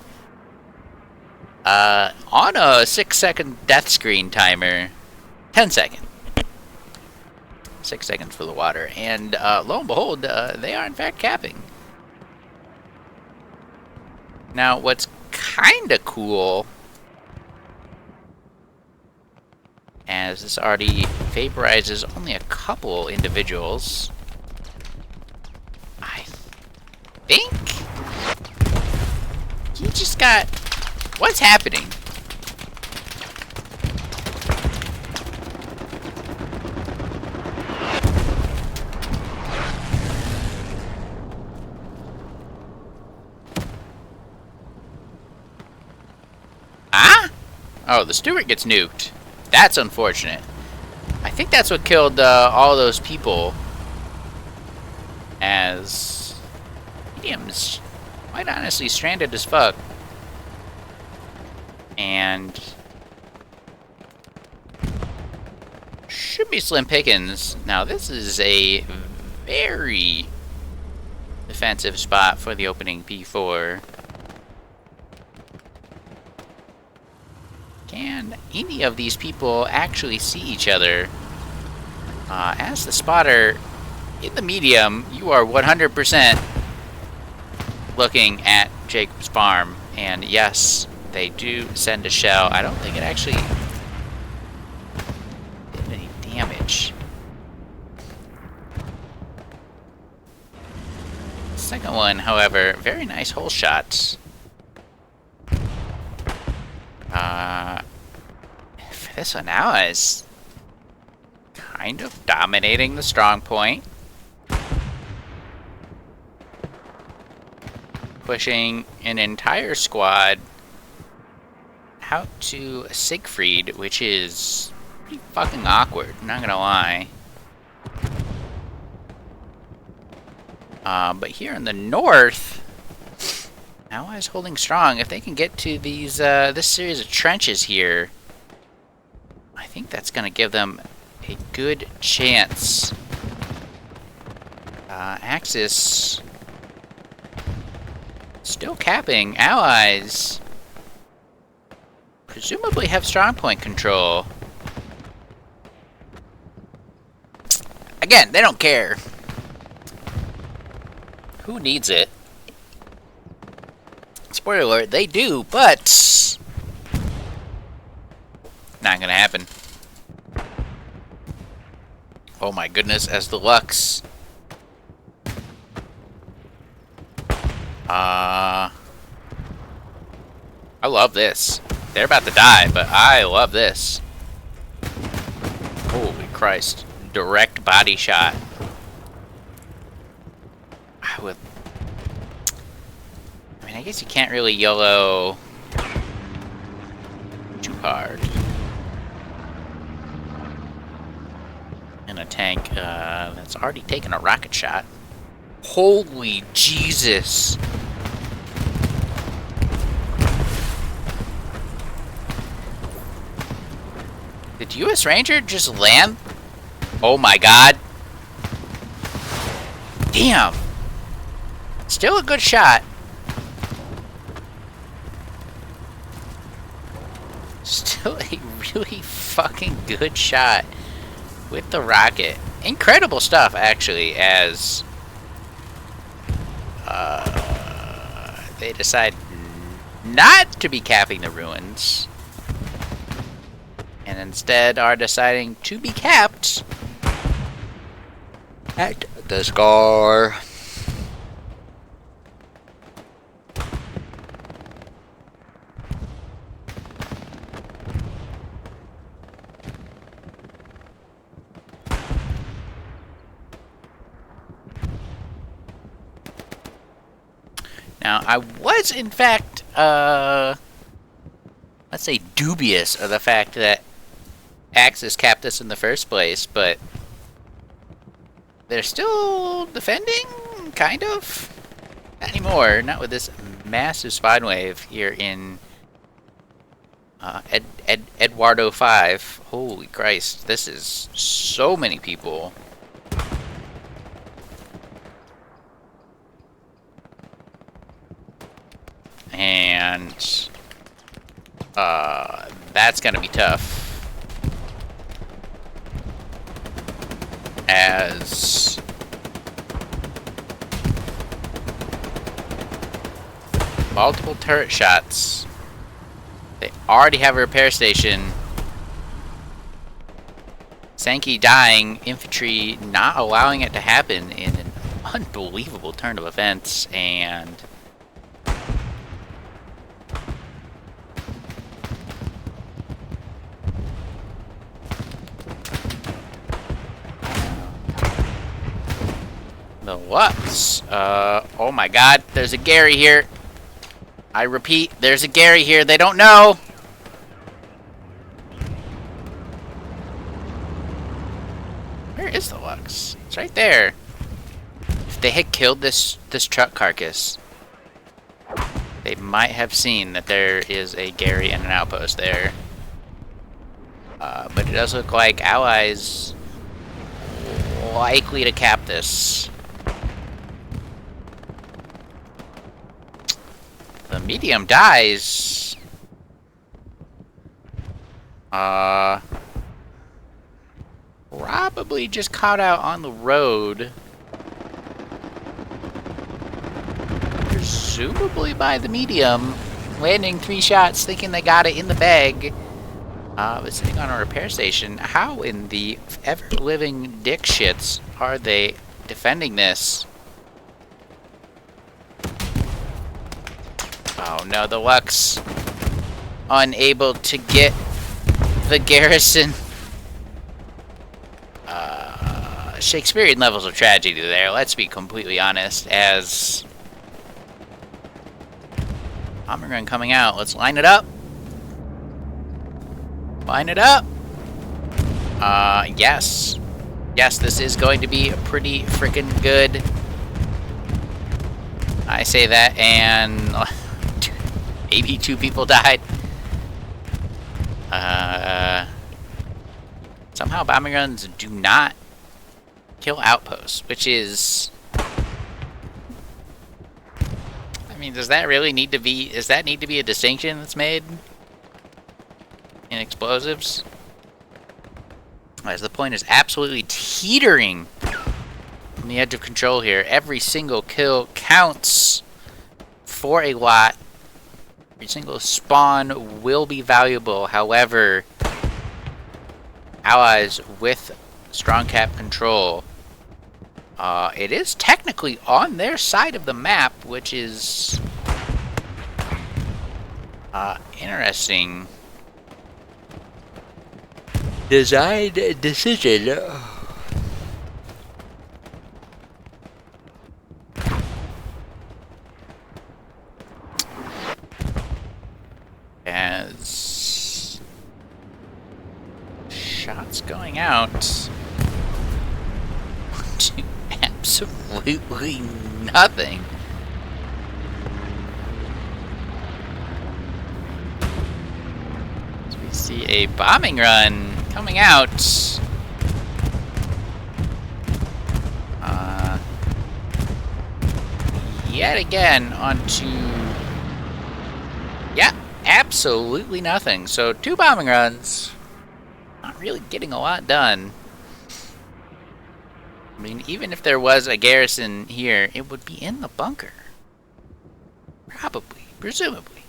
on a 6-second death screen timer. 10 seconds. 6 seconds for the water. And lo and behold, they are in fact capping. Now, what's kind of cool, as this already vaporizes only a couple individuals, I think he just got... What's happening? Ah? Oh, the Stewart gets nuked. That's unfortunate. I think that's what killed all those people. As medium's quite honestly stranded as fuck. And should be slim pickings. Now this is a very defensive spot for the opening P4. Can any of these people actually see each other? As the spotter in the medium, you are 100% looking at Jacob's farm. And yes, they do send a shell. I don't think it actually did any damage. Second one, however, very nice hole shots. For this one now is kind of dominating the strong point. Pushing an entire squad out to Siegfried, which is pretty fucking awkward, not gonna lie. But here in the north, Allies holding strong. If they can get to these this series of trenches here, I think that's gonna give them a good chance. Axis still capping. Allies presumably have strong point control. Again, they don't care. Who needs it? Spoiler alert, they do, but not gonna happen. Oh my goodness, as the Lux I love this. They're about to die, but I love this. Holy Christ. Direct body shot. I mean, I guess you can't really YOLO too hard. in a tank that's already taken a rocket shot. Holy Jesus! Did US Ranger just land? Oh my god. Damn! Still a good shot. Still a really fucking good shot with the rocket. Incredible stuff, actually, as they decide not to be capping the ruins, and instead are deciding to be capped at the scar. Now, I was, in fact, let's say dubious of the fact that Axis capped us in the first place, but they're still defending, kind of? Not anymore, not with this massive spawn wave here in Eduardo 5. Holy Christ, this is so many people. And that's gonna be tough, as multiple turret shots. They already have a repair station. Sankey dying, infantry not allowing it to happen in an unbelievable turn of events, and the Lux. Oh my god, there's a Gary here. I repeat, there's a Gary here. They don't know. Where is the Lux? It's right there. If they had killed this truck carcass, they might have seen that there is a Gary and an outpost there. But it does look like Allies likely to cap this. The medium dies. Probably just caught out on the road. Presumably by the medium. Landing 3 shots, thinking they got it in the bag. But sitting on a repair station. How in the ever-living dick shits are they defending this? Oh no, the Lux unable to get the garrison. Shakespearean levels of tragedy there, let's be completely honest, as bomber gun coming out. Let's line it up. Line it up. Yes. Yes, this is going to be pretty freaking good. I say that, and maybe 2 people died. Somehow bomber guns do not kill outposts, which is... I mean, does that really need to be... Does that need to be a distinction that's made in explosives? As the point is absolutely teetering on the edge of control here. Every single kill counts for a lot. Every single spawn will be valuable. However, Allies with strong cap control, it is technically on their side of the map, which is interesting. Design decision. As shots going out to absolutely nothing. So we see a bombing run coming out. Yet again onto... Yeah, absolutely nothing. So 2 bombing runs. Not really getting a lot done. I mean, even if there was a garrison here, it would be in the bunker. Probably. Presumably.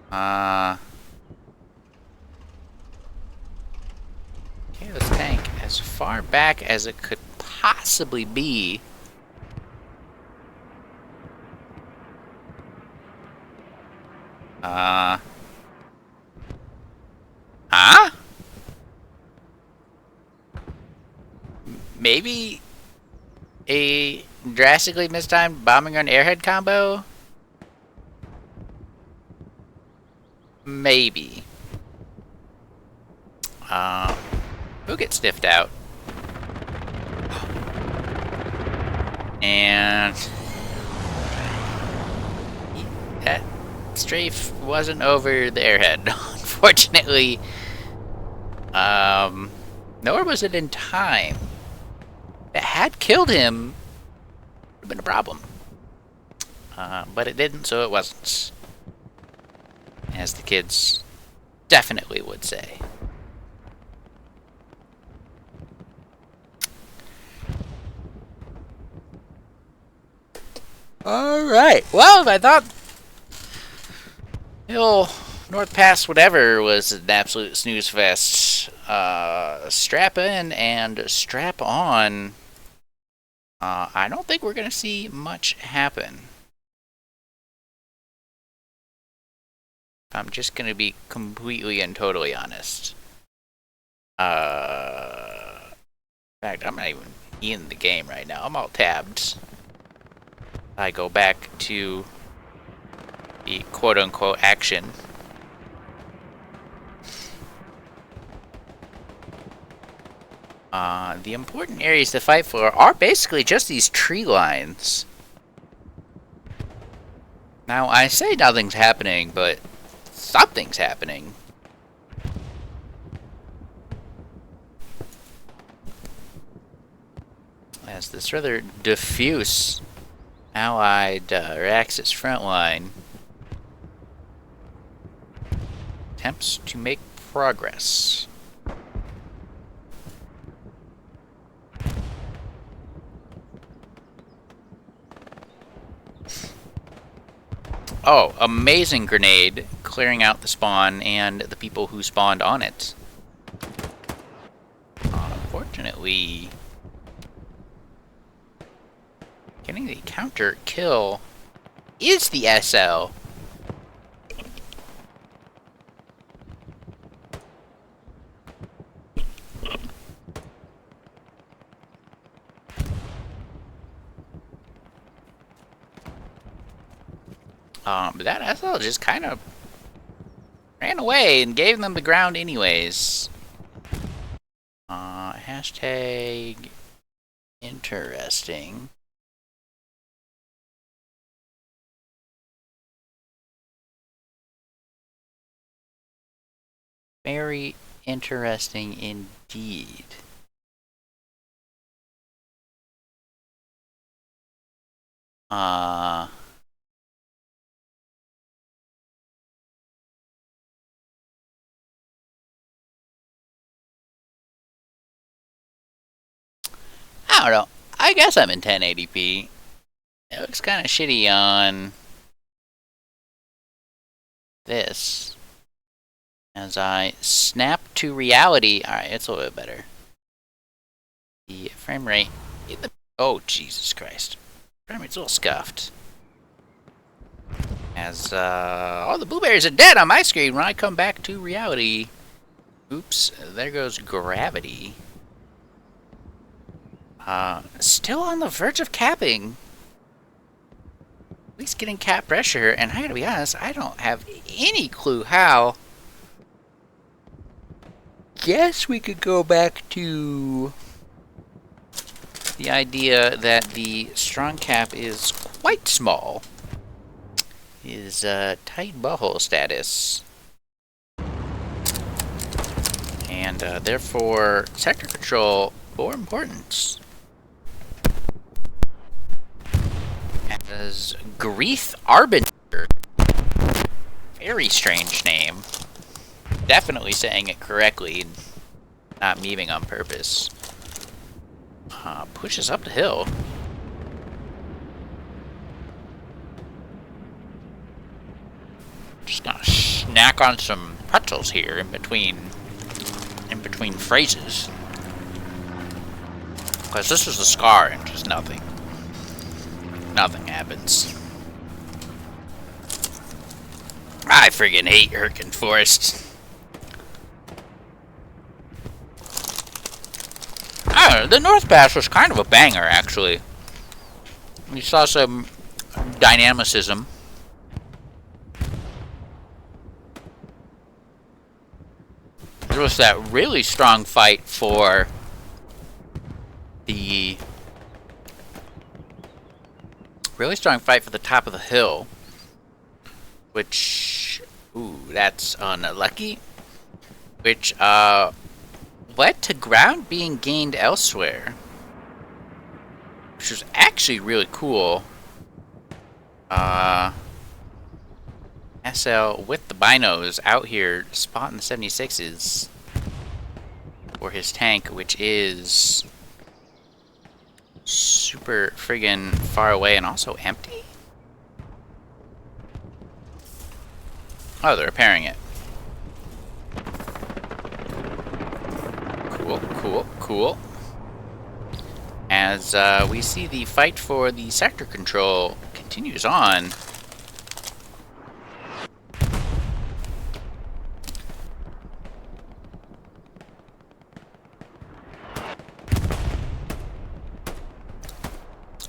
Chaos tank as far back as it could possibly be. Huh? Maybe a drastically mistimed bombing run airhead combo? Maybe. Who gets sniffed out? And that strafe wasn't over the airhead, unfortunately. Nor was it in time. If it had killed him, would have been a problem. But it didn't, so it wasn't. As the kids definitely would say. Alright, well, I thought North Pass whatever was an absolute snooze fest. Strap in and strap on. I don't think we're going to see much happen. I'm just going to be completely and totally honest. In fact, I'm not even in the game right now. I'm all tabbed. I go back to the quote-unquote action. The important areas to fight for are basically just these tree lines. Now, I say nothing's happening, but something's happening. As this rather diffuse Allied or Axis front line attempts to make progress. Oh, amazing grenade, clearing out the spawn and the people who spawned on it. Unfortunately, getting the counter kill is the SL. But that SL just kind of ran away and gave them the ground anyways. Hashtag interesting. Very interesting indeed. I don't know. I guess I'm in 1080p. It looks kind of shitty on this. As I snap to reality. Alright, it's a little bit better. The frame rate. Oh, Jesus Christ. Frame rate's a little scuffed. As all the blueberries are dead on my screen when I come back to reality. Oops, there goes gravity. Still on the verge of capping. At least getting cap pressure, and I gotta be honest, I don't have any clue how. guess we could go back to the idea that the strong cap is quite small. Is tight butthole status. And therefore, sector control more importance. As Greeth Arbiter. Very strange name. Definitely saying it correctly, not memeing on purpose. Pushes up the hill. Just gonna snack on some pretzels here in between phrases. Because this is a scar and just nothing. Nothing happens. I friggin' hate Hurricane Forest. The North Pass was kind of a banger, actually. We saw some dynamicism. There was that really strong fight for the top of the hill, which, ooh, that's unlucky, which led to ground being gained elsewhere, which was actually really cool. SL with the binos out here spotting the 76s for his tank, which is super friggin' far away and also empty. Oh, they're repairing it. Cool, cool, cool. As we see the fight for the sector control continues on.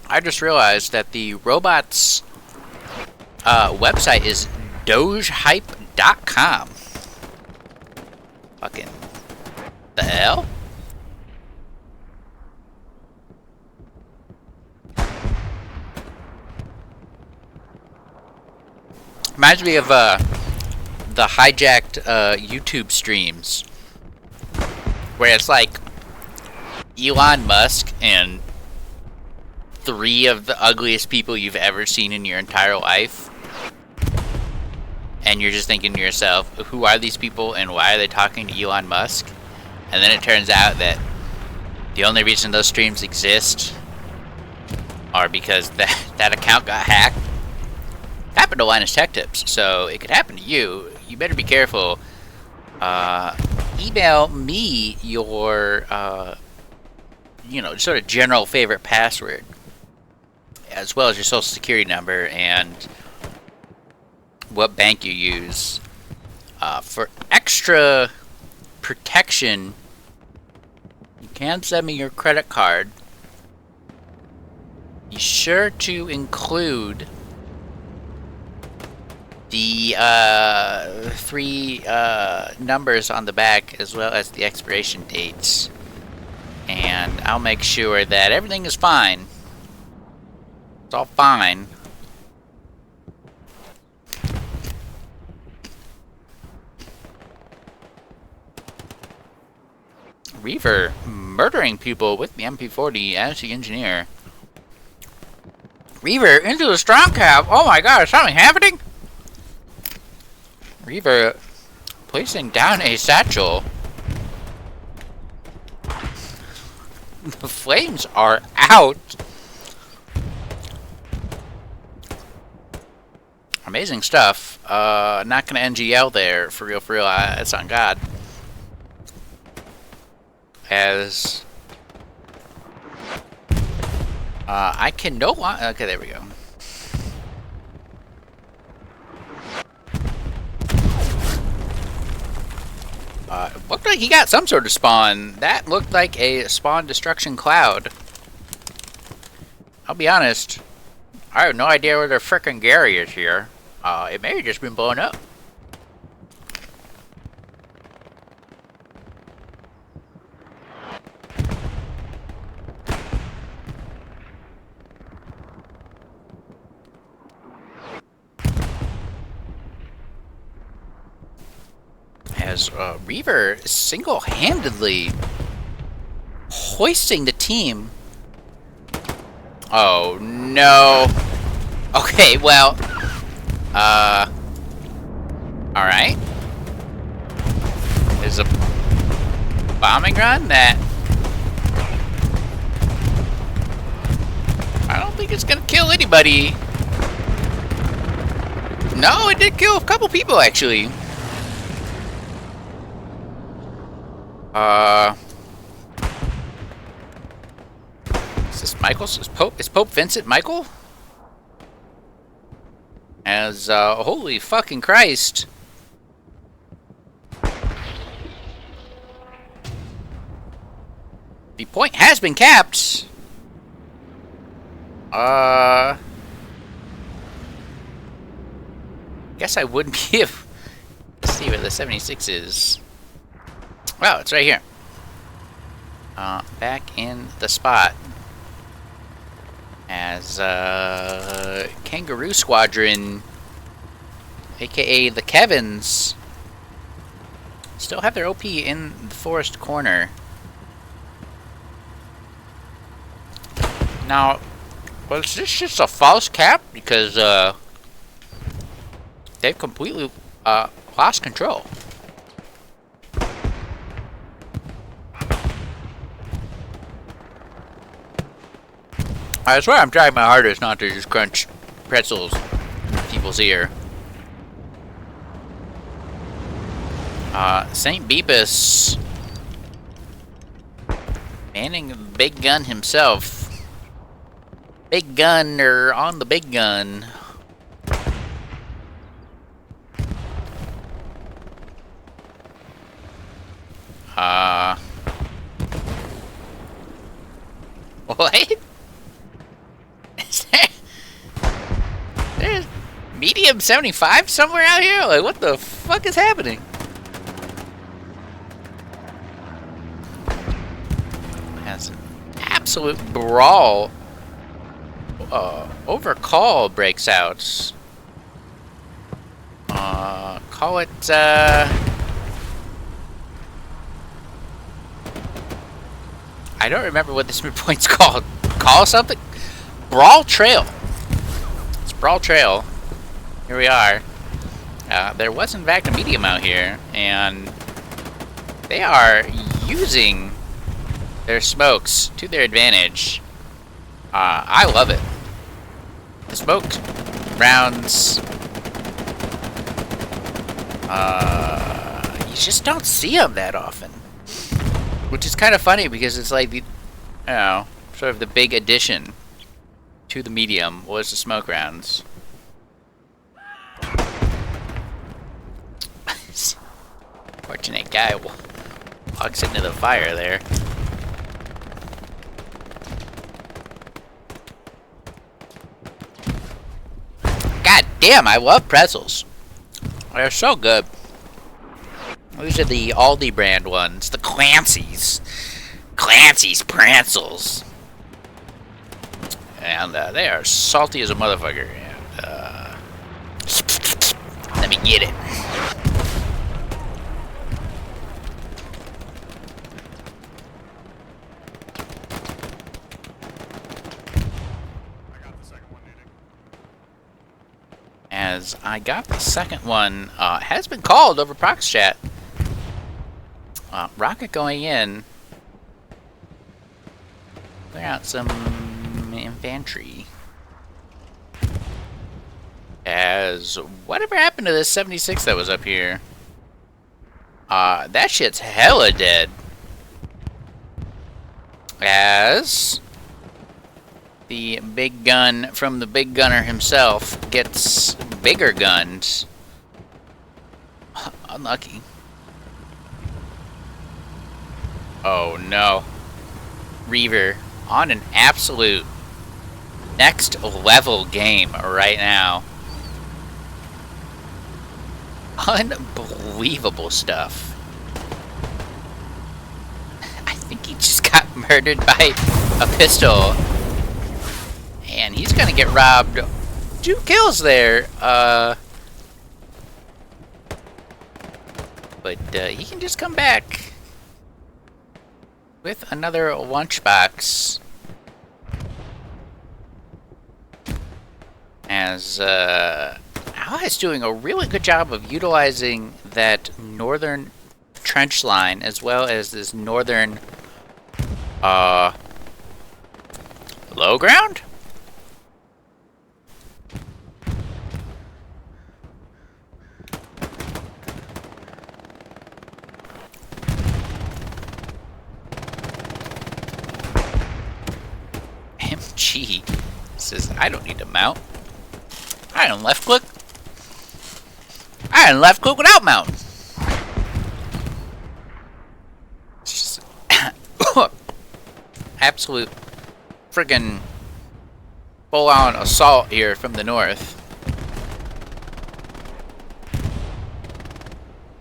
I just realized that the robot's website is dogehype.com. Fucking the hell? Reminds me of the hijacked YouTube streams where it's like Elon Musk and 3 of the ugliest people you've ever seen in your entire life, and you're just thinking to yourself, who are these people and why are they talking to Elon Musk? And then it turns out that the only reason those streams exist are because that account got hacked. Happened to Linus Tech Tips, so it could happen to you. You better be careful. Email me your sort of general favorite password, as well as your social security number and what bank you use. For extra protection, you can send me your credit card. Be sure to include the 3 numbers on the back, as well as the expiration dates. And I'll make sure that everything is fine. It's all fine. Reaver murdering people with the MP40 as the engineer. Reaver into the strong cap. Oh my god, is something happening? Reaver placing down a satchel. The flames are out. Amazing stuff. Not gonna NGL there, for real, it's on God. As I can no longer. Okay, there we go. Looked like he got some sort of spawn. That looked like a spawn destruction cloud. I'll be honest, I have no idea where the frickin' Gary is here. It may have just been blown up. As Reaver single-handedly hoisting the team. Oh no. Okay, well, alright. There's a bombing run that I don't think it's gonna kill anybody. No, it did kill a couple people actually. Is this Michael's? Is Pope Vincent Michael? As, holy fucking Christ. The point has been capped. Guess I wouldn't give. Let's see where the 76 is. Wow, it's right here. Back in the spot. As, Kangaroo Squadron, aka the Kevins, still have their OP in the forest corner. Now, was this just a false cap? Because, they've completely, lost control. I swear I'm trying my hardest not to just crunch pretzels in people's ear. St. Beebus manning the big gun himself. Big gunner on the big gun. What? There's medium 75 somewhere out here? Like, what the fuck is happening? Has an absolute brawl. Overcall breaks out. Call it, I don't remember what this midpoint's called. Call something? Brawl Trail. It's Brawl Trail. Here we are. There was in fact a medium out here, and they are using their smokes to their advantage. I love it. The smoked rounds, you just don't see them that often. Which is kind of funny because it's like the, sort of the big addition to the medium was the smoke rounds. Fortunate guy walks into the fire there. God damn, I love pretzels. They're so good. These are the Aldi brand ones, the Clancy's. Clancy's pretzels. And they are salty as a motherfucker. And let me get it. As I got the second one, has been called over Prox Chat. Rocket going in. Clear out some infantry. As whatever happened to this 76 that was up here? That shit's hella dead. As the big gun from the big gunner himself gets bigger guns. Unlucky. Oh no. Reaver on an absolute next level game right now. Unbelievable stuff. I think he just got murdered by a pistol. And he's gonna get robbed. 2 kills there. but he can just come back with another lunchbox. As Allies doing a really good job of utilizing that northern trench line as well as this northern low ground? MG says, I don't need to mount. I don't left click. I didn't left click without mount. It's just absolute friggin' full-on assault here from the north.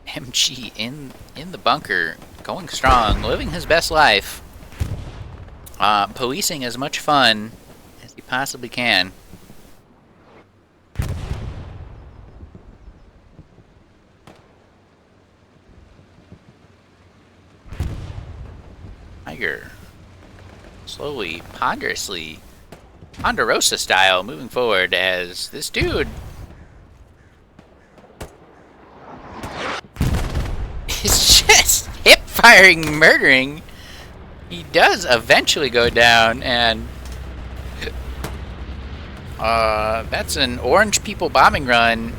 MG in the bunker, going strong, living his best life, policing as much fun as he possibly can. Tiger, slowly, ponderously, Ponderosa style, moving forward as this dude is just hip-firing, murdering. He does eventually go down, and that's an orange people bombing run.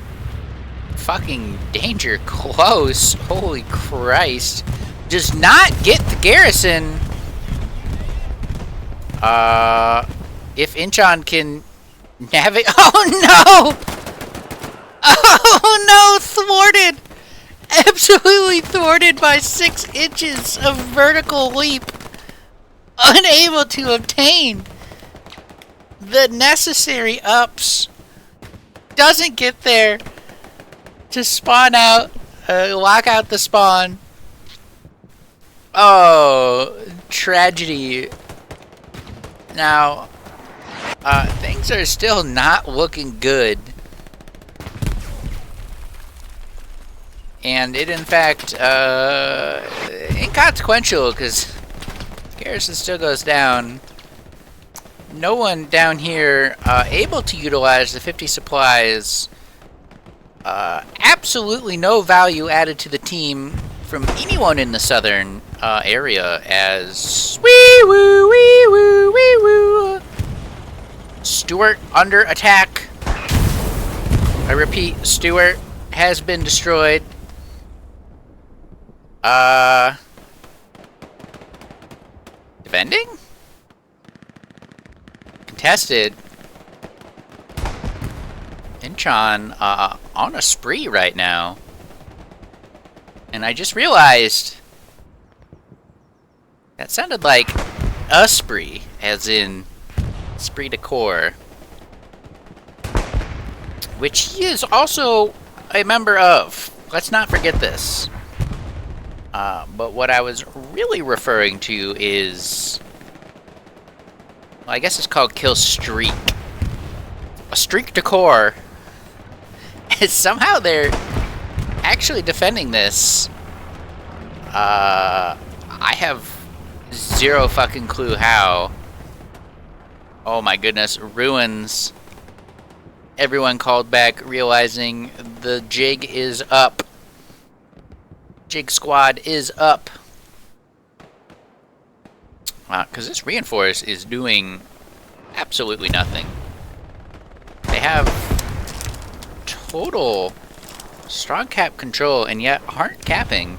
Fucking danger close. Holy Christ. Does not get the garrison. If Incheon can navigate. Oh no! Oh no! Thwarted! Absolutely thwarted by 6 inches of vertical leap. Unable to obtain the necessary ups. Doesn't get there to spawn out, lock out the spawn. Oh, tragedy. Now, things are still not looking good. And it, in fact, inconsequential, because garrison still goes down. No one down here able to utilize the 50 supplies. Absolutely no value added to the team from anyone in the southern area as wee woo wee woo wee woo. Stuart under attack. I repeat, Stuart has been destroyed. Defending? Contested. Incheon on a spree right now. And I just realized that sounded like a spree, as in spree de corps, which he is also a member of. Let's not forget this. But what I was really referring to is, well, I guess it's called kill streak. A streak de corps. And somehow they're actually defending this. I have zero fucking clue how. Oh my goodness, ruins. Everyone called back, realizing the jig is up. Jig squad is up. Because this reinforce is doing absolutely nothing. They have total strong cap control and yet aren't capping.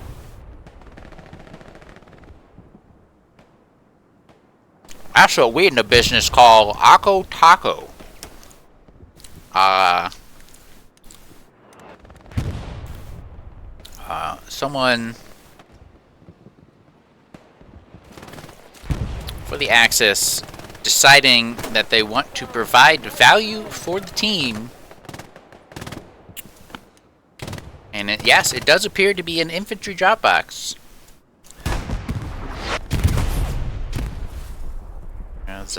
That's what we in the business call Akko Taco. Someone for the Axis deciding that they want to provide value for the team. And yes, it does appear to be an infantry drop box. As,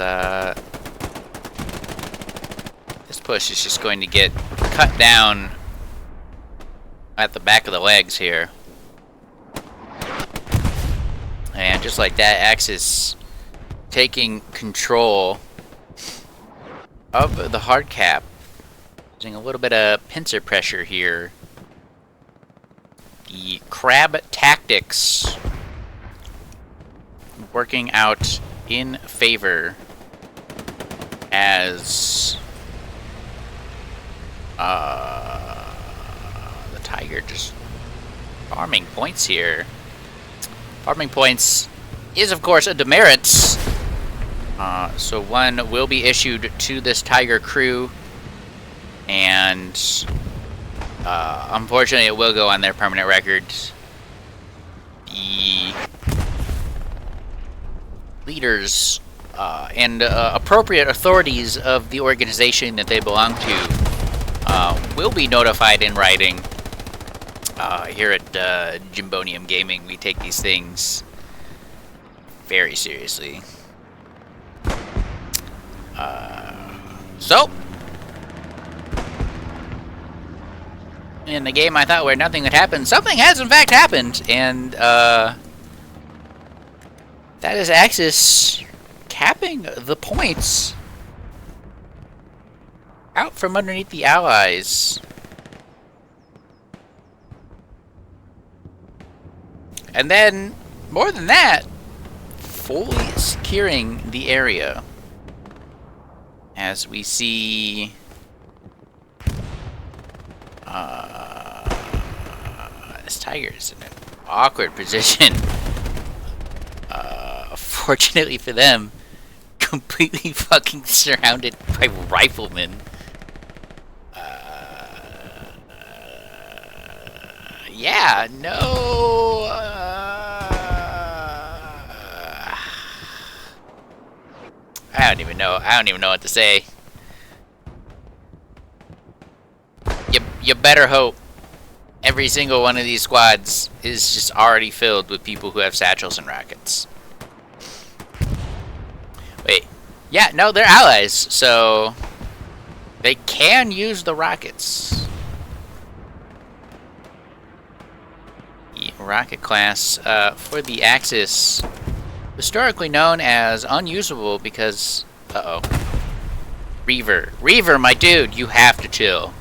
this push is just going to get cut down at the back of the legs here. And just like that, Axis taking control of the hard cap. Using a little bit of pincer pressure here. The crab tactics working out in favor as the Tiger just farming points here. Farming points is, of course, a demerit. So one will be issued to this Tiger crew, and unfortunately it will go on their permanent record. The leaders and appropriate authorities of the organization that they belong to will be notified in writing. Here at Jimbonium Gaming, we take these things very seriously. So, in the game I thought where nothing would happen, something has in fact happened, and that is Axis capping the points out from underneath the Allies. And then, more than that, fully securing the area. As we see this Tiger's in an awkward position. Fortunately for them, completely fucking surrounded by riflemen. Yeah, no. I don't even know. I don't even know what to say. You better hope every single one of these squads is just already filled with people who have satchels and rockets. Wait. Yeah, no, they're allies, so they can use the rockets. The rocket class for the Axis, historically known as unusable because... Uh-oh. Reaver, my dude, you have to chill.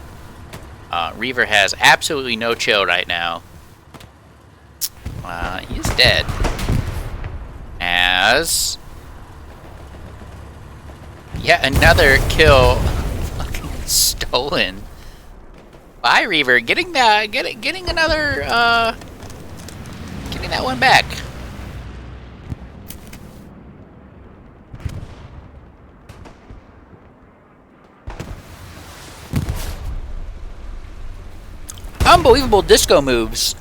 Reaver has absolutely no chill right now. He's dead. As... yet another kill fucking stolen by Reaver. Getting that, getting another, getting that one back. Unbelievable disco moves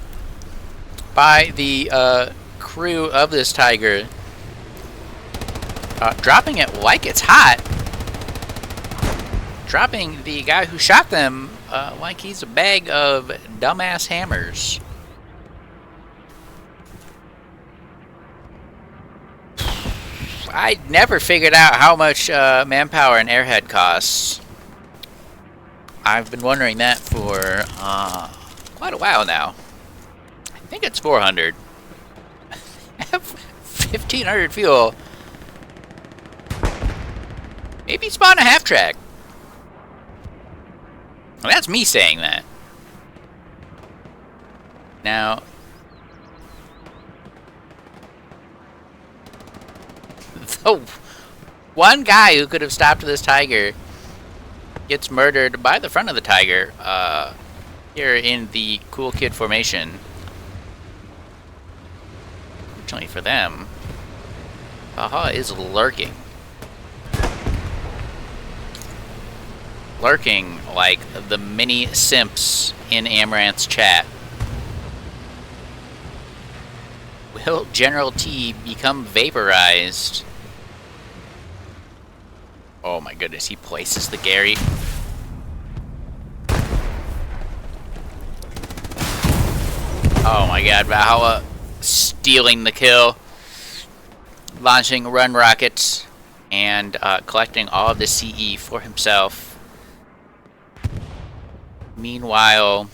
by the crew of this Tiger. Dropping it like it's hot. Dropping the guy who shot them like he's a bag of dumbass hammers. I never figured out how much manpower an airhead costs. I've been wondering that for quite a while now. I think it's 400. 1,500 fuel. Maybe spawn a half track. Well, that's me saying that. Now, the one guy who could have stopped this Tiger gets murdered by the front of the Tiger here in the Cool Kid formation. Fortunately for them, Baha is lurking. Lurking like the mini simps in Amaranth's chat. Will General T become vaporized? Oh my goodness, he places the Gary. Oh my god, Valhalla stealing the kill. Launching run rockets and collecting all of the CE for himself. Meanwhile,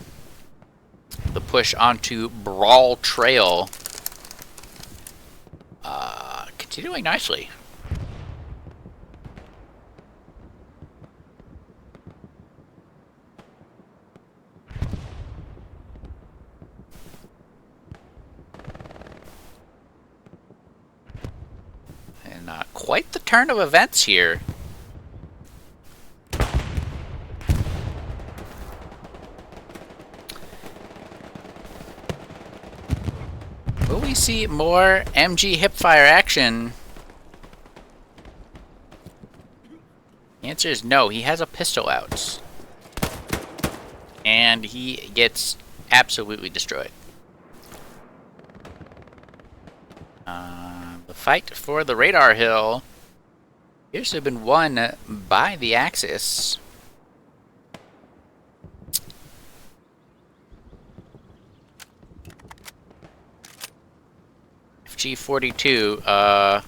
the push onto Brawl Trail Continuing nicely. And quite the turn of events here. Will we see more MG hipfire action? The answer is no. He has a pistol out. And he gets absolutely destroyed. The fight for the radar hill appears to have been won by the Axis. FG-42,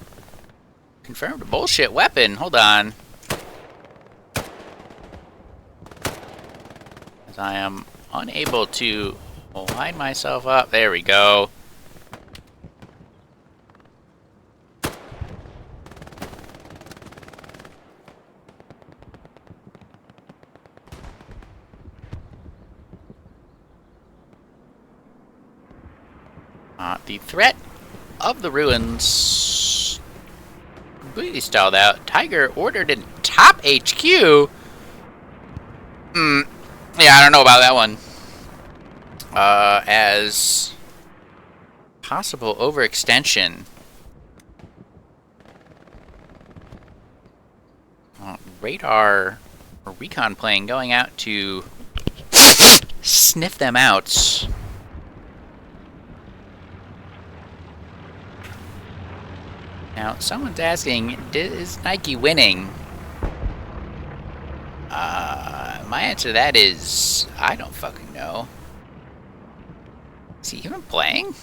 confirmed bullshit weapon. Hold on. As I am unable to line myself up. There we go. The threat of the ruins completely stalled out. Tiger ordered in top HQ. Yeah, I don't know about that one. As possible overextension. Radar or recon plane going out to sniff them out. Now, someone's asking, is Nike winning? My answer to that is, I don't fucking know. Is he even playing?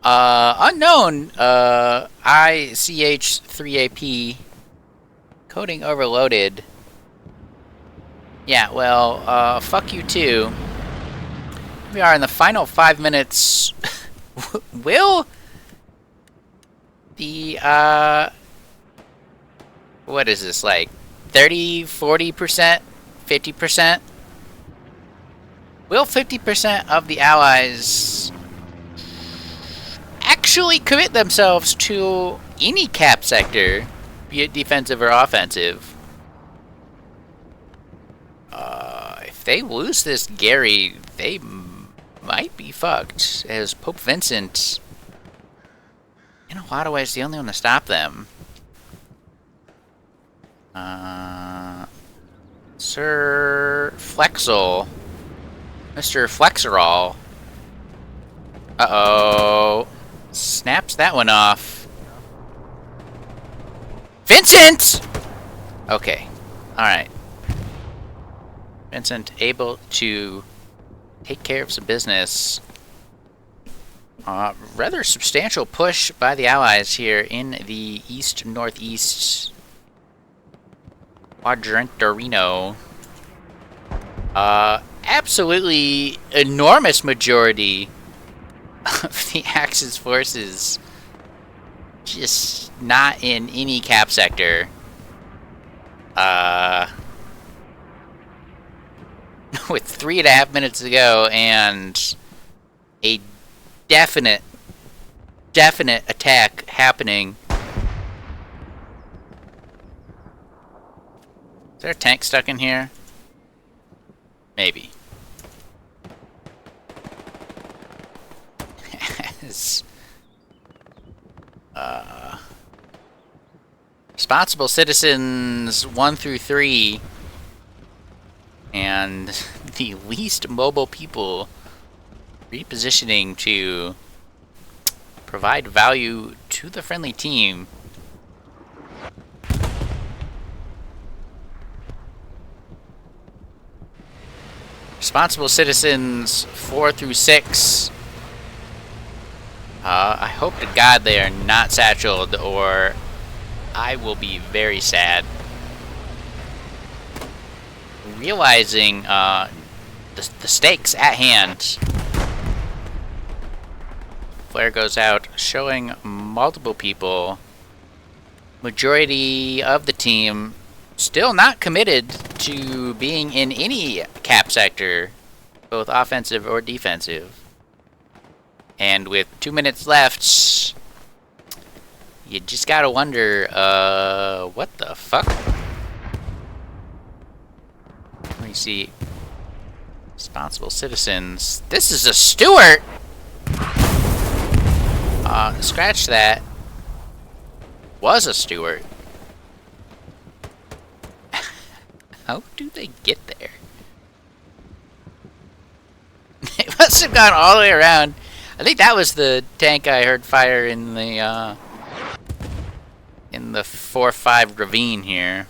Unknown, ICH3AP, coding overloaded. Yeah, well, fuck you too. We are in the final 5 minutes. Will the, what is this, like 30, 40%, 50%? Will 50% of the Allies actually commit themselves to any cap sector, be it defensive or offensive? If they lose this Gary, they might be fucked, as Pope Vincent, in a lot of ways, the only one to stop them. Sir Flexel. Mr. Flexerall. Uh-oh. Snaps that one off. Vincent! Okay. Alright. Vincent able to take care of some business. Rather substantial push by the Allies here in the east-northeast Quadrantorino. Absolutely enormous majority of the Axis forces just not in any cap sector. With 3.5 minutes to go and a definite attack happening. Is there a tank stuck in here? Maybe. Responsible citizens 1 through 3 and the least mobile people repositioning to provide value to the friendly team. Responsible citizens 4 through 6. I hope to God they are not satcheled, or I will be very sad. Realizing the stakes at hand. Flare goes out, showing multiple people. Majority of the team still not committed to being in any cap sector, both offensive or defensive. And with 2 minutes left, you just gotta wonder, what the fuck? Let me see. Responsible citizens. This is a Stewart! Scratch that. Was a Stewart. How do they get there? It must have gone all the way around. I think that was the tank I heard fire in the 4-5 ravine here.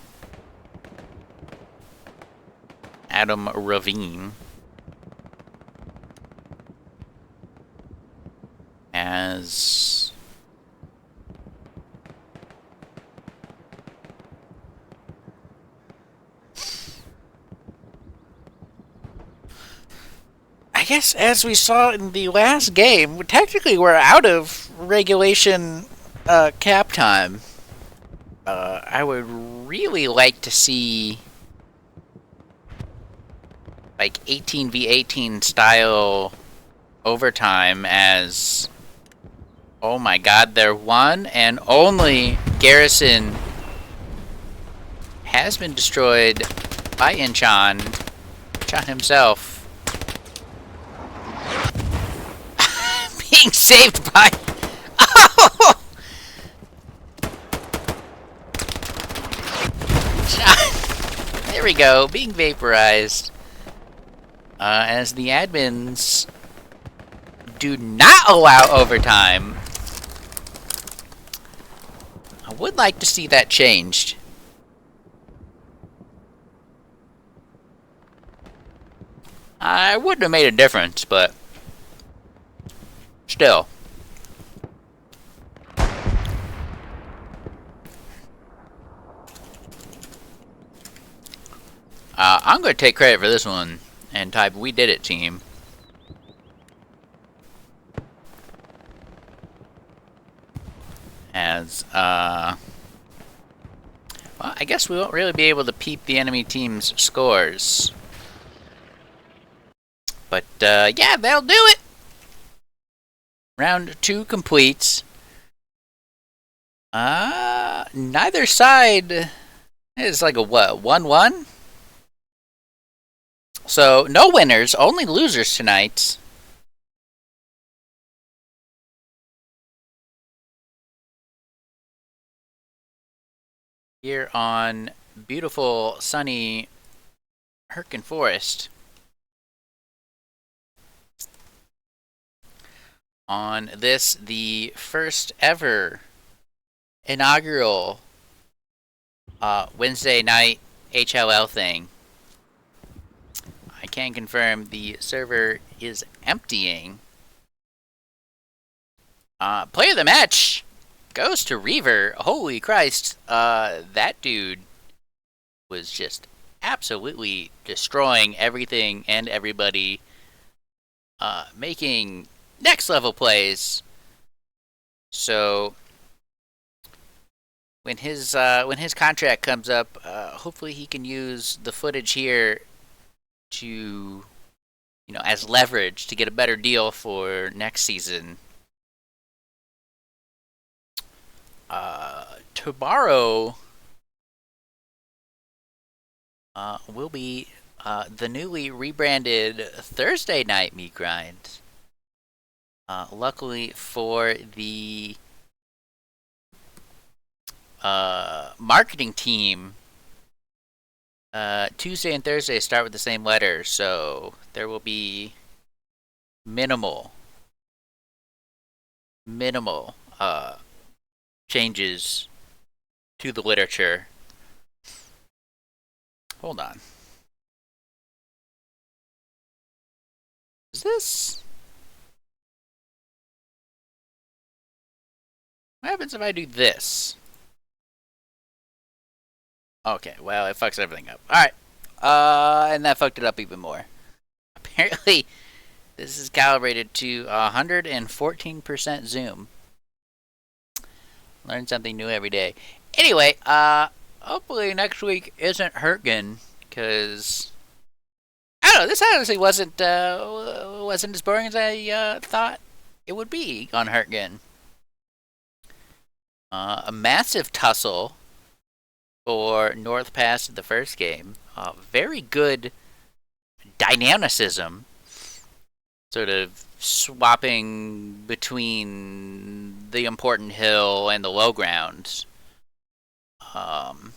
Adam Ravine. As I guess as we saw in the last game, technically we're out of regulation cap time. I would really like to see like 18v18 style overtime as, oh my god, their one and only garrison has been destroyed by Inchan himself. Being saved by... Oh! There we go, being vaporized. As the admins do not allow overtime. I would like to see that changed. I wouldn't have made a difference, but still. I'm going to take credit for this one and type, "We did it, team." As, well, I guess we won't really be able to peep the enemy team's scores. But, yeah, they'll do it! Round 2 complete. Neither side is like a what, 1-1? So, no winners, only losers tonight. Here on beautiful, sunny Herkin Forest. On this, the first ever inaugural Wednesday night HLL thing. I can confirm the server is emptying. Player of the match goes to Reaver. Holy Christ, that dude was just absolutely destroying everything and everybody, making next level plays. So when his contract comes up, hopefully he can use the footage here to, you know, as leverage to get a better deal for next season. Tomorrow will be the newly rebranded Thursday night meat grind. Luckily for the marketing team, Tuesday and Thursday start with the same letter, so there will be minimal changes to the literature. Hold on. Is this... What happens if I do this? Okay, well, it fucks everything up. Alright. And that fucked it up even more. apparently this is calibrated to 114% zoom. Learn something new every day. Anyway, hopefully next week isn't Hurtgen, because I don't know. This honestly wasn't as boring as I thought it would be on Hurtgen. A massive tussle for North Pass in the first game. Very good dynamicism, sort of swapping between the important hill and the low ground. Um,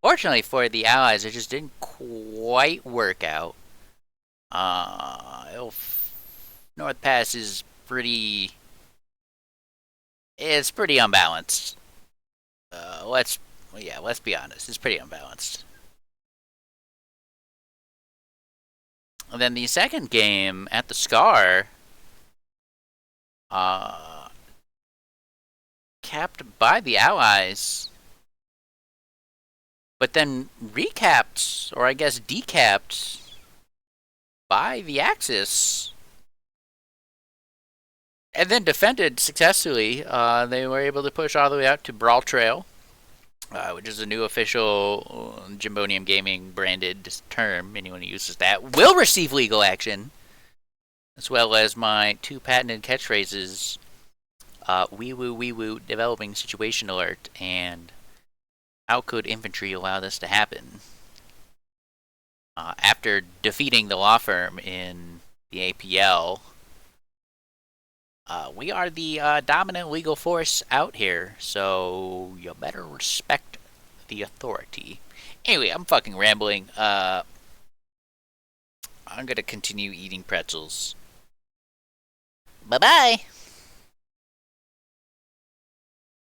Fortunately for the Allies, it just didn't quite work out. North Pass is pretty. It's pretty unbalanced. Let's be honest. It's pretty unbalanced. And then the second game at the Scar, capped by the Allies, but then recapped, or I guess decapped, by the Axis. And then defended successfully. They were able to push all the way out to Brawl Trail, which is a new official Jimbonium Gaming branded term. Anyone who uses that will receive legal action, as well as my 2 patented catchphrases, wee woo, developing situation alert, and how could infantry allow this to happen? After defeating the law firm in the APL, we are the dominant legal force out here, so you better respect the authority. Anyway, I'm fucking rambling. I'm gonna continue eating pretzels. Bye-bye!